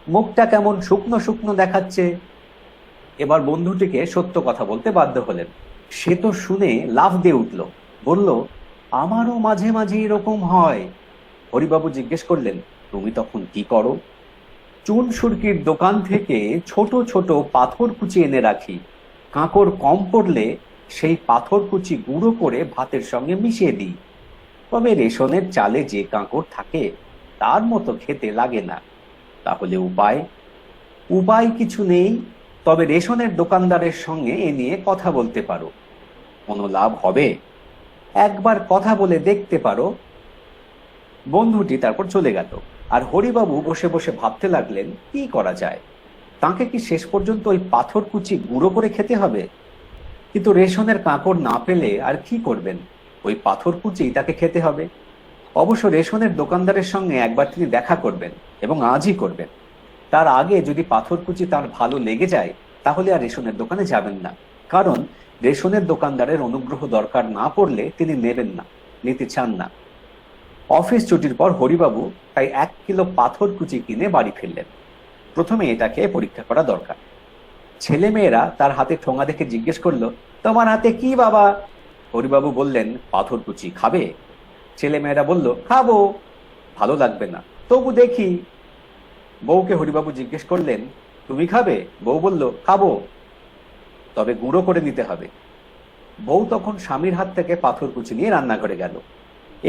মুখটা কেমন শুকনো শুকনো দেখাচ্ছে। এবার বন্ধুটিকে সত্য কথা বলতে বাধ্য হলেন। সে তো শুনে লাফ দিয়ে উঠল, বলল, আমারও মাঝে মাঝে এরকম হয়। হরিবাবু জিজ্ঞেস করলেন, তুমি তখন কি করো? চুন সুরকির দোকান থেকে ছোট ছোট পাথর কুচি এনে রাখি। কাঁকর কম পড়লে সেই পাথর কুচি গুঁড়ো করে ভাতের সঙ্গে মিশিয়ে দিই। তবে রেশনের চালে যে কাঁকর থাকে তার মতো খেতে লাগে না। তাহলে উপায় কিছু নেই, তবে রেশনের দোকানদারের সঙ্গে এ নিয়ে কথা বলতে পারো। কোনো লাভ হবে? একবার কথা বলে দেখতে পারো। বন্ধুটি তারপর চলে গেল। আর হরিবাবু বসে বসে ভাবতে লাগলেন, কি করা যায়। তাকে কি শেষ পর্যন্ত ওই পাথর কুচি গুঁড়ো করে খেতে হবে? কিন্তু রেশনের কাঁকর না পেলে আর কি করবেন? ওই পাথর কুচি তাকে খেতে হবে। অবশ্য রেশনের দোকানদারের সঙ্গে একবার তিনি দেখা করবেন, এবং আজই করবেন। তার আগে যদি পাথর কুচি তার ভালো লেগে যায় তাহলে আর রেশনের দোকানে যাবেন না, কারণ রেশনের দোকানদারের অনুগ্রহ দরকার না পড়লে তিনি নেবেন না, নিতে চান না। অফিস ছুটির পর হরিবাবু তাই 1 কিলো পাথর কুচি কিনে বাড়ি ফিরলেন। প্রথমে এটাকে পরীক্ষা করা দরকার। ছেলেমেয়েরা তার হাতে ঠোঙা দেখে জিজ্ঞেস করলো, তোমার হাতে কি বাবা? হরিবাবু বললেন, পাথর কুচি। খাবে? ছেলেমেয়েরা বলল, খাবো। ভালো লাগবে না, তবু দেখি। বউকে হরিবাবু জিজ্ঞেস করলেন, তুমি খাবে? বউ বলল, খাবো, তবে গুঁড়ো করে নিতে হবে। বউ তখন স্বামীর হাত থেকে পাথর কুচি নিয়ে রান্নাঘরে গেল।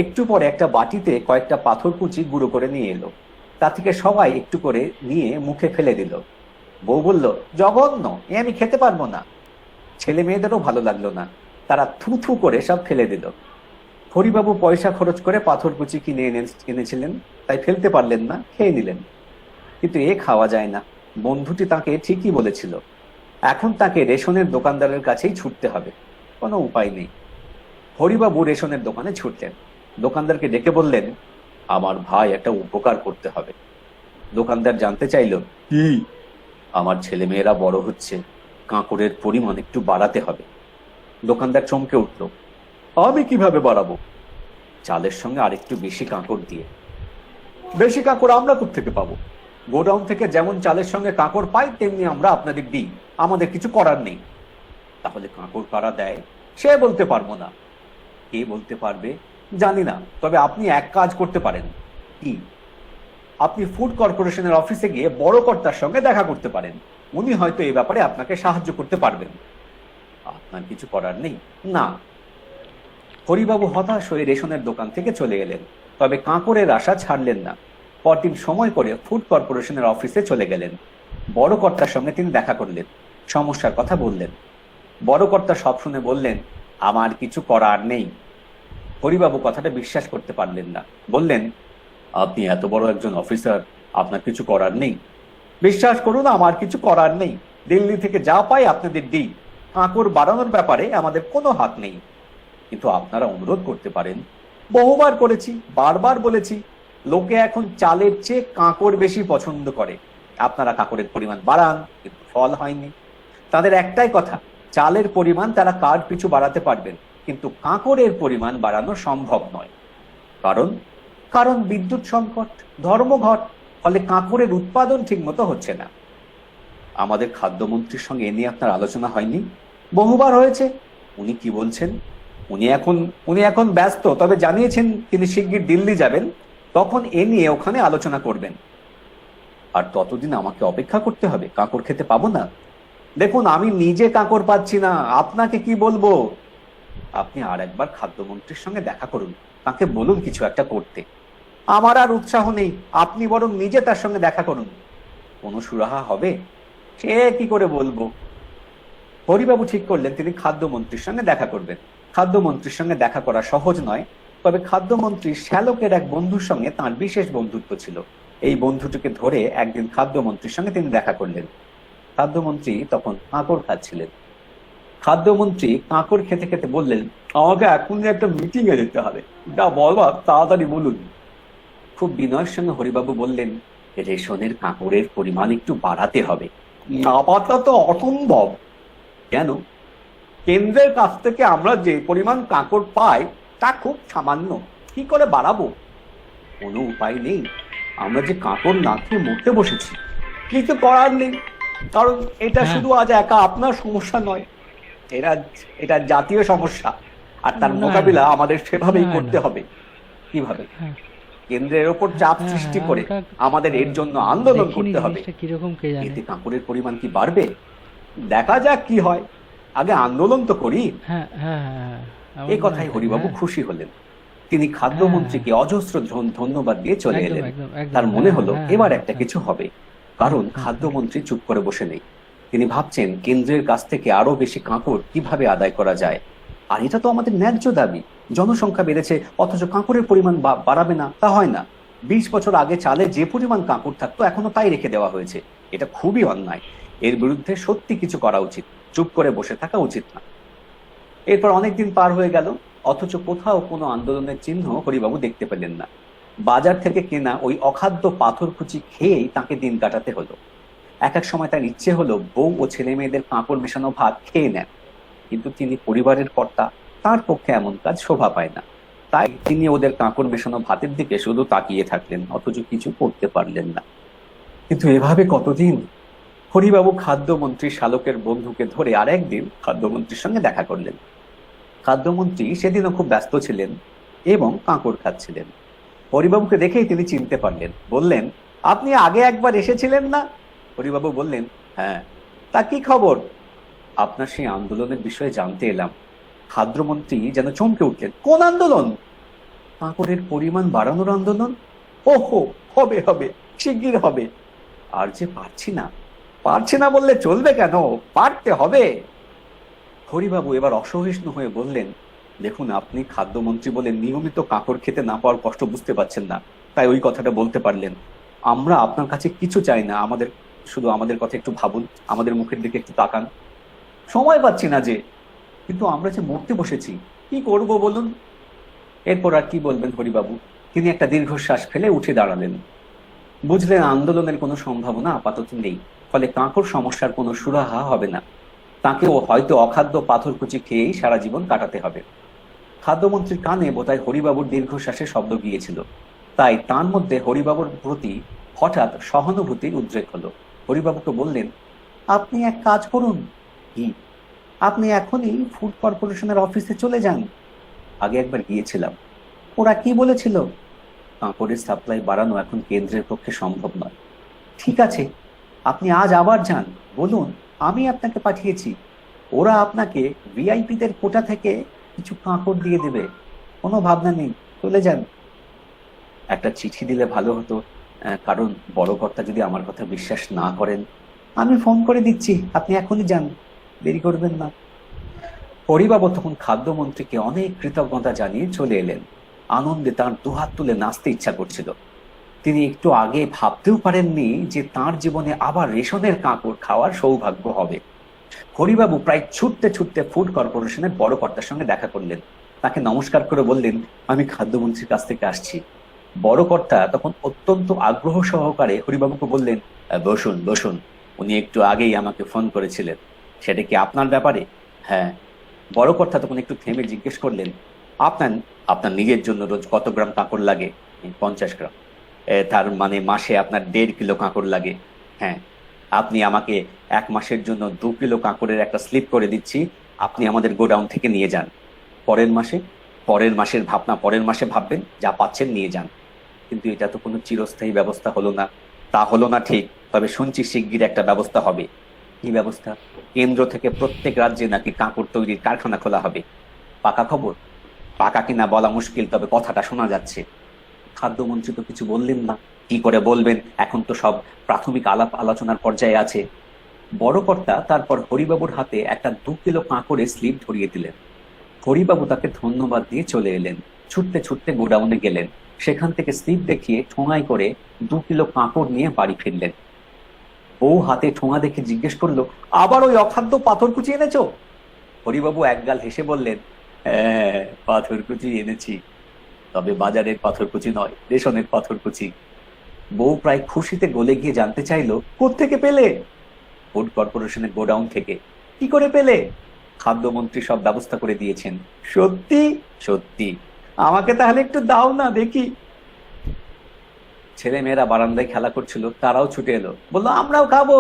একটু পরে একটা বাটিতে কয়েকটা পাথর কুচি গুঁড়ো করে নিয়ে এলো। তা থেকে সবাই একটু করে নিয়ে মুখে ফেলে দিল। বউ বলল, জঘন্য, এ আমি খেতে পারবো না। ছেলে মেয়েদেরও ভালো লাগলো না, তারা থু থু করে সব ফেলে দিল। হরিবাবু পয়সা খরচ করে পাথরকুচি কিনে এনেছিলেন, তাই ফেলতে পারলেন না, খেয়ে নিলেন। কিন্তু এ খাওয়া যায় না, বন্ধুটি তাকে ঠিকই বলেছিল। এখন তাকে রেশনের দোকানদারের কাছেই ছুটতে হবে, কোনো উপায় নেই। হরিবাবু রেশনের দোকানে ছুটলেন, দোকানদারকে ডেকে বললেন, আমার ভাই একটা উপকার করতে হবে। দোকানদার জানতে চাইল, কি? আমার ছেলে মেয়েরা বড় হচ্ছে, কাঁকড়ের পরিমাণ একটু বাড়াতে হবে। দোকানদার চমকে উঠল, আমি কিভাবে বাড়াবো? চালের সঙ্গে আরেকটু বেশি কাঁকড় দিয়ে। বেশি কাঁকড় আমরা কোত্থেকে পাবো? গোডাউন থেকে যেমন চালের সঙ্গে কাঁকড় পাই তেমনি আমরা আপনাদের দিই, আমাদের কিছু করার নেই। তাহলে কাঁকড় কারা দেয় সে বলতে পারবো না। কে বলতে পারবে জানি না, তবে আপনি এক কাজ করতে পারেন। কি? আপনি ফুড কর্পোরেশনের অফিসে গিয়ে বড় কর্তার সঙ্গে দেখা করতে পারেন, উনি হয়তো এই ব্যাপারে আপনাকে সাহায্য করতে পারবেন। আপনার কিছু করার নেই না? হরিবাবু হতাশ হয়ে রেশনের দোকান থেকে চলে গেলেন, তবে কাঁকড়ের আশা ছাড়লেন না। পরদিন সময় করে ফুড কর্পোরেশনের অফিসে চলে গেলেন। বড় কর্তার সঙ্গে তিনি দেখা করলেন, সমস্যার কথা বললেন। বড় কর্তা সব শুনে বললেন, আমার কিছু করার নেই। হরিবাবু কথাটা বিশ্বাস করতে পারলেন না, বললেন, আপনি এত বড় একজন অফিসার, আপনার কিছু করার নেই? বিশ্বাস করুন, আমার কিছু করার নেই। দিল্লি থেকে যা পাই আপনাদের দিই, কাঁকড় বাড়ানোর ব্যাপারে আমাদের কোনো হাত নেই। কিন্তু আপনারা অনুরোধ করতে পারেন। বহুবার করেছি, বারবার বলেছি, লোকে এখন চালের চেয়ে কাঁকড় বেশি পছন্দ করে। আপনারা কাঁকড়ের পরিমাণ বাড়ান, কিন্তু ফল হয়নি। তাদের একটাই কথা, চালের পরিমাণ তারা কার পিছু বাড়াতে পারবেন, কিন্তু কাঁকড়ের পরিমাণ বাড়ানো সম্ভব নয়। কারণ বিদ্যুৎ সংকট, ধর্মঘট, ফলে কাঁকড়ের উৎপাদন ঠিক মতো হচ্ছে না। আমাদের খাদ্যমন্ত্রীর সঙ্গে এ নিয়ে আপনার আলোচনা হয়নি? বহুবার হয়েছে। উনি কি বলছেন? উনি এখন ব্যস্ত, তবে জানিয়েছেন তিনি শিগগির দিল্লি যাবেন, তখন এ নিয়ে ওখানে আলোচনা করবেন। আর ততদিন আমাকে অপেক্ষা করতে হবে, কাঁকড় খেতে পাবো না। দেখুন, আমি নিজে কাঁকড় পাচ্ছি না, আপনাকে কি বলবো? আপনি আর একবার খাদ্যমন্ত্রীর সঙ্গে দেখা করুন, তাকে বলুন কিছু একটা করতে। আমার আর উৎসাহ নেই, আপনি বরং নিজে তার সঙ্গে দেখা করুন। কোনো সুরাহা হবে? সে কি করে বলবো? হরিবাবু ঠিক করলেন তিনি খাদ্যমন্ত্রীর সঙ্গে দেখা করবেন। খাদ্যমন্ত্রীর সঙ্গে দেখা করা সহজ নয়, তবে খাদ্যমন্ত্রী শ্যালকের এক বন্ধুর সঙ্গে তাঁর বিশেষ বন্ধুত্ব ছিল। এই বন্ধুটিকে ধরে একদিন খাদ্যমন্ত্রীর সঙ্গে তিনি দেখা করলেন। খাদ্যমন্ত্রী তখন কাঁকড় খাচ্ছিলেন। খাদ্যমন্ত্রী কাঁকড় খেতে খেতে বললেন, আমাকে এখনই একটা মিটিং এ যেতে হবে, যা বলবার তাড়াতাড়ি বলুন। খুব বিনয়ের সঙ্গে হরিবাবু বললেন, রেশনের কাঁকড়ের পরিমাণ একটু বাড়াতে হবে। আপাতত অসম্ভব। কেন? কেন্দ্রের কাছ থেকে আমরা যে পরিমাণ কাঁকড় পাই তা খুব সামান্য, কি করে বাড়াবো? কোনো উপায় নেই, আমরা যে কাঁকড় না খেয়ে মরতে বসেছি। কিছু করার নেই, কারণ এটা শুধু আজ একা আপনার সমস্যা নয়, এটা জাতীয় সমস্যা, আর তার মোকাবিলা আমাদের সেভাবেই করতে হবে। কিভাবে? কেন্দ্রের ওপর চাপ সৃষ্টি করে আমাদের এর জন্য আন্দোলন করতে হবে। এতে কাঁকড়ের পরিমাণ কি বাড়বে? দেখা যাক কি হয়, আগে আন্দোলন তো করি। এই কথাই হরিবাবু খুশি হলেন। তিনি খাদ্যমন্ত্রীকে অজস্র ধন্যবাদ দিয়ে চলে এলেন। তার মনে হলো এবার একটা কিছু হবে, কারণ খাদ্যমন্ত্রী চুপ করে বসে নেই। তিনি ভাবছেন কেন্দ্রের কাছ থেকে আরো বেশি কাঁকড় কিভাবে আদায় করা যায়। আর এটা তো আমাদের ন্যায্য দাবি। জনসংখ্যা বেড়েছে অথচ কাঁকড়ের পরিমাণ বাড়াবে না, তা হয় না। 20 বছর আগে চালে যে পরিমাণ কাঁকড় থাকতো এখনো তাই রেখে দেওয়া হয়েছে। এটা খুবই অন্যায়, এর বিরুদ্ধে সত্যি কিছু করা উচিত, চুপ করে বসে থাকা উচিত না। এরপর অনেকদিন পার হয়ে গেল, অথচ কোথাও কোনো আন্দোলনের চিহ্ন হরিবাবু দেখতে পেলেন না। বাজার থেকে কেনা ওই অখাদ্য পাথরকুচি খেয়েই তাকে দিন কাটাতে হলো। এক এক সময় তার ইচ্ছে হলো বউ ও ছেলে মেয়েদের কাঁকড় মেশানো ভাত খেয়ে নেন, কিন্তু তিনি পরিবারের কর্তা, তার পক্ষে এমন কাজ শোভা পায় না। তাই তিনি ওদের কাঁকড় মেশানো ভাতের দিকে শুধু তাকিয়ে থাকলেন, অথচ কিছু করতে পারলেন না। কিন্তু এভাবে কতদিন? হরিবাবু খাদ্যমন্ত্রী শ্যালকের বন্ধুকে ধরে আরেকদিন খাদ্যমন্ত্রীর সঙ্গে দেখা করলেন। খাদ্যমন্ত্রী সেদিনও খুব ব্যস্ত ছিলেন এবং কাঁকড় খাচ্ছিলেন। হরিবাবুকে দেখেই তিনি চিনতে পারলেন, বললেন, আপনি আগে একবার এসেছিলেন না? হরিবাবু বললেন, হ্যাঁ। তা কি খবর? আপনার সেই আন্দোলনের বিষয়ে জানতে এলাম। খাদ্যমন্ত্রী যেন চমকে উঠলেন, কোন আন্দোলন? কাঁকড়ের পরিমাণ বাড়ানোর আন্দোলন? ওহো, হবে হবে, শিগগির হবে। আর যে পারছি না বললে চলবে কেন, পারতে হবে। হরিবাবু এবার অসহিষ্ণু হয়ে বললেন, দেখুন, আপনি খাদ্যমন্ত্রী বলে নিয়মিত কাঁকড় খেতে না পাওয়ার কষ্ট বুঝতে পারছেন না, তাই ওই কথাটা বলতে পারলেন। আমরা আপনার কাছে কিছু চাই না, শুধু আমাদের কথা একটু ভাবুন, আমাদের মুখের দিকে একটু তাকান। সময় পাচ্ছি না যে, কিন্তু আমরা যে মরতে বসেছি, কি করব বলুন? এরপর আর কি বলবেন হরিবাবু? তিনি একটা দীর্ঘশ্বাস ফেলে উঠে দাঁড়ালেন। বুঝলেন আন্দোলনের কোনো সম্ভাবনা আপাতত নেই, ফলে কাঁকড় সমস্যার কোনো সুরাহা হবে না। তাকেও হয়তো অখাদ্য পাথরকুচি খেয়েই সারা জীবন কাটাতে হবে। খাদ্যমন্ত্রীর কানে বোধহয় হরিবাবুর দীর্ঘশ্বাসের শব্দ গিয়েছিল, তাই তার মধ্যে হরিবাবুর প্রতি হঠাৎ সহানুভূতির উদ্রেক হলো। হরিবাবুকে বললেন, আপনি এক কাজ করুন। কি? আপনি এখনই ফুড কর্পোরেশনের অফিসে চলে যান। আগে একবার গিয়েছিলাম। ওরা কি বলেছিল? কাঁকড়ের সাপ্লাই বাড়ানো এখন কেন্দ্রের পক্ষে সম্ভব নয়। ঠিক আছে, আপনি আজ আবার যান, বলুন আমি আপনাকে পাঠিয়েছি। ওরা আপনাকে ভিআইপিদের কোটা থেকে কিছু কাঁকড় দিয়ে দেবে, কোনো ভাবনা নেই, চলে যান। একটা চিঠি দিলে ভালো হতো, কারণ বড় কর্তা যদি আমার কথা বিশ্বাস না করেন। আমি ফোন করে দিচ্ছি, আপনি এখনই যান, দেরি করবেন না। হরিবাবু তখন খাদ্যমন্ত্রীকে অনেক কৃতজ্ঞতা জানিয়ে চলে এলেন। আনন্দে তার দুহাত তুলে নাচতে ইচ্ছা করছিল। তিনি একটু আগে ভাবতেও পারেননি যে তার জীবনে আবার রেশনের কাঁকড় খাওয়ার সৌভাগ্য হবে। হরিবাবু প্রায় ছুটতে ছুটতে ফুড কর্পোরেশনের বড় কর্তার সঙ্গে দেখা করলেন। তাকে নমস্কার করে বললেন, আমি খাদ্যমন্ত্রীর কাছ থেকে আসছি। বড় কর্তা তখন অত্যন্ত আগ্রহ সহকারে হরিবাবুকে বললেন, বসুন বসুন, উনি একটু আগেই আমাকে ফোন করেছিলেন। সেটা কি আপনার ব্যাপারে? হ্যাঁ। বড় কর্তা তখন একটু থেমে জিজ্ঞেস করলেন, আপনার নিজের জন্য রোজ কত গ্রাম কাঁকড় লাগে? 50 গ্রাম। তার মানে মাসে আপনার 1.5 কিলো কাঁকড় লাগে। হ্যাঁ। আপনি আমাকে 1 মাসের জন্য 2 কিলো কাঁকড়ের একটা স্লিপ করে দিচ্ছি, আপনি আমাদের গোডাউন থেকে নিয়ে যান। পরের মাসের ভাবনা পরের মাসে ভাববেন, যা পাচ্ছেন নিয়ে যান। কিন্তু এটা তো কোনো চিরস্থায়ী ব্যবস্থা হলো না। তা হলো না ঠিক, তবে শুনছি শিগগির একটা ব্যবস্থা হবে। কি ব্যবস্থা? কেন্দ্র থেকে প্রত্যেক রাজ্যে নাকি কাঁকড় তৈরির কারখানা খোলা হবে। পাকা খবর? পাকা কিনা বলা মুশকিল, তবে কথাটা শোনা যাচ্ছে। খাদ্যমন্ত্রী তো কিছু বললেন না। কি করে বলবেন? এখন তো সব প্রাথমিক আলাপ আলোচনার পর্যায়ে আছে। বড় কর্তা তারপর হরিবাবুর হাতে একটা 2 কিলো কাঁকড়ের স্লিপ ধরিয়ে দিলেন। হরিবাবু তাকে ধন্যবাদ দিয়ে চলে এলেন। ছুটতে ছুটতে গোডাউনে গেলেন। সেখান থেকে স্লিপ দেখিয়ে ঠোঙায় করে 2 কিলো কাঁকড় নিয়ে বাড়ি ফিরলেন। বউ হাতে ঠোঙা দেখে জিজ্ঞেস করলো, আবার ওই অখাদ্য পাথরকুচি এনেছো? হরিবাবু একগাল হেসে বললেন, হ্যাঁ, পাথরকুচি এনেছি, তবে বাজারের পাথরকুচি নয়, রেশনের পাথরকুচি। বউ প্রায় খুশিতে গলে গিয়ে জানতে চাইলো, কোত্থেকে পেলে? ফুড কর্পোরেশনের গোডাউন থেকে। কি করে পেলে? খাদ্যমন্ত্রী সব ব্যবস্থা করে দিয়েছেন। সত্যি? সত্যি। আমাকে তাহলে একটু দাও না দেখি। ছেলে মেয়েরা বারান্দায় খেলা করছিল, তারাও ছুটে এলো, বললো আমরাও খাবো।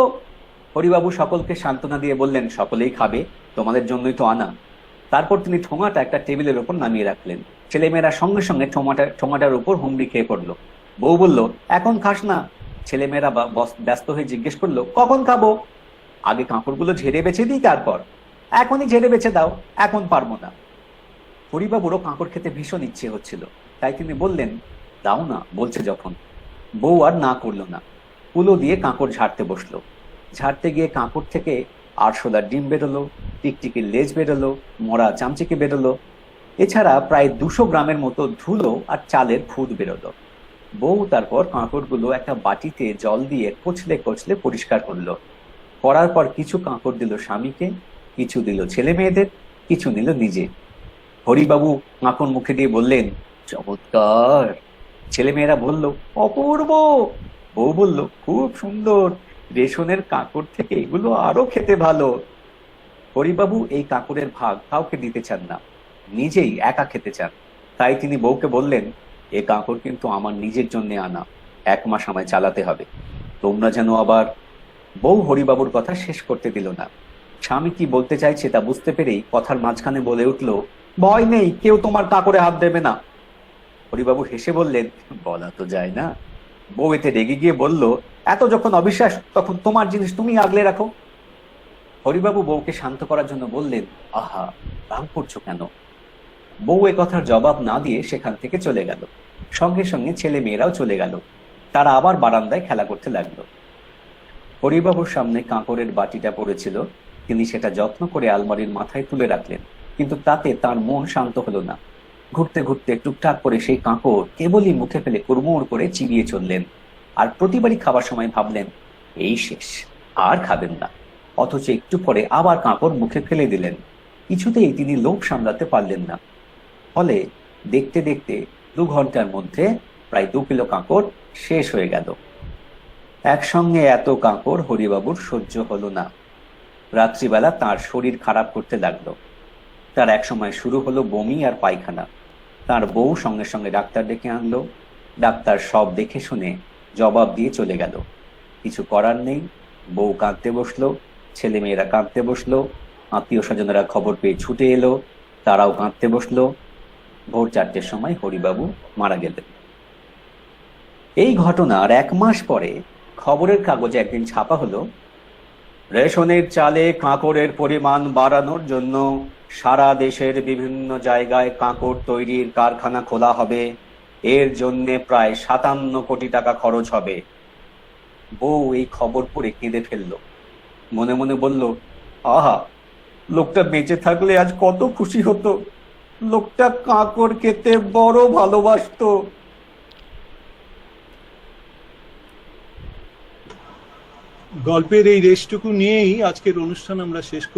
হরিবাবু সকলকে সান্ত্বনা দিয়ে বললেন, সকলেই খাবে, তোমাদের জন্যই তো আনা। তারপর তিনি ঠোঙাটা একটা টেবিলের উপর নামিয়ে রাখলেন। ছেলেমেয়েরা সঙ্গে সঙ্গে ঠোঙাটার উপর হুমড়ি খেয়ে পড়লো। বউ বলল, এখন খাস না। ছেলেমেয়েরা ব্যস্ত হয়ে জিজ্ঞেস করলো, কখন খাবো? আগে কাঁকড়গুলো ঝেড়ে বেছে দিই, তারপর। এখনই ঝেড়ে বেছে দাও, এখন পারবো না। হরিবাবুরও কাঁকড় খেতে ভীষণ ইচ্ছে হচ্ছিল, তাই তিনি বললেন, দাও না বলছে যখন। বউ আর না করলো না। কুলো দিয়ে কাঁকড় ঝাড়তে বসলো। ঝাড়তে গিয়ে কাঁকড় থেকে আরশোলার ডিম বেরোলো, টিকটিকির লেজ বেরোলো, মরা চামচিকে বেরোলো। এছাড়া প্রায় 200 গ্রামের মতো ধুলো আর চালের খুদ বেরোলো। বউ তারপর কাঁকড়গুলো একটা বাটিতে জল দিয়ে কচলে কচলে পরিষ্কার করলো। করার পর কিছু কাঁকড় দিল স্বামীকে, কিছু দিল ছেলে মেয়েদের, কিছু নিল নিজে। হরিবাবু কাঁকড় মুখে দিয়ে বললেন, চমৎকার। ছেলেমেয়েরা বলল, অপূর্ব। বউ বলল, খুব সুন্দর, রেশনের কাঁকড় থেকে এগুলো আরো খেতে ভালো। হরিবাবু এই কাঁকড়ের ভাগ কাউকে দিতে চান না, নিজেই একা খেতে চান। তাই তিনি বউকে বললেন, এ কাঁকড় কিন্তু আমার নিজের জন্য আনা, 1 মাস আমায় চালাতে হবে, তোমরা যেন আবার। বউ হরিবাবুর কথা শেষ করতে দিল না। স্বামী কি বলতে চাইছে তা বুঝতে পেরেই কথার মাঝখানে বলে উঠল, ভয় নেই, কেউ তোমার কাঁকড়ে হাত দেবে না। হরিবাবু হেসে বললেন, বলা তো যায় না। বউ এতে রেগে গিয়ে বলল, এত যখন অবিশ্বাস, তখন তোমার জিনিস তুমি আগলে রাখো। হরিবাবু বউকে শান্ত করার জন্য বললেন, আহা, রাগ করছো কেন? বউ এ কথার জবাব না দিয়ে সেখান থেকে চলে গেল। সঙ্গে সঙ্গে ছেলে মেয়েরাও চলে গেল। তারা আবার বারান্দায় খেলা করতে লাগলো। হরিবাবুর সামনে কাঁকড়ের বাটিটা পড়েছিল, তিনি সেটা যত্ন করে আলমারির মাথায় তুলে রাখলেন, কিন্তু তাতে তার মন শান্ত হলো না। ঘুরতে ঘুরতে টুকটাক করে সেই কাঁকড় কেবলই মুখে ফেলে কুড়মুড় করে চিবিয়ে চললেন, আর প্রতিবারই খাবার সময় ভাবলেন এই শেষ, আর খাবেন না। অথচ একটু পরে আবার কাঁকড় মুখে ফেলে দিলেন। কিছুতেই তিনি লোভ সামলাতে পারলেন না। ফলে দেখতে দেখতে 2 ঘন্টার মধ্যে প্রায় 2 কিলো কাঁকড় শেষ হয়ে গেল। একসঙ্গে এত কাঁকড় হরিবাবুর সহ্য হলো না। রাত্রিবেলা তার শরীর খারাপ করতে লাগলো। তার একসময় শুরু হলো বমি আর পায়খানা। তার বউ সঙ্গে সঙ্গে ডাক্তার ডেকে আনলো। ডাক্তার সব দেখে শুনে জবাব দিয়ে চলে গেল। কিছু করার নেই। বউ কাঁদতে বসলো, ছেলেমেয়েরা কাঁদতে বসলো, আত্মীয় স্বজনেরা খবর পেয়ে ছুটে এলো, তারাও কাঁদতে বসলো। ভোর 4টের সময় হরিবাবু মারা গেলেন। এই ঘটনার 1 মাস পরে খবরের কাগজে একদিন ছাপা হলো, রেশনের চালে কাঁকড়ের পরিমাণ বাড়ানোর জন্য সারা দেশের বিভিন্ন জায়গায় কাঁকড় তৈরির কারখানা খোলা হবে। এর জন্য প্রায় 57 কোটি টাকা খরচ হবে। বউ এই খবর পড়ে কেঁদে ফেললো। মনে মনে বলল, আহা, লোকটা বেঁচে থাকলে আজ কত খুশি হতো। লোকটা কাঁকড় খেতে বড় ভালোবাসতো।
গল্পের এই রেশটুকু নিয়েই আজকের অনুষ্ঠান আমরা শেষ করছি।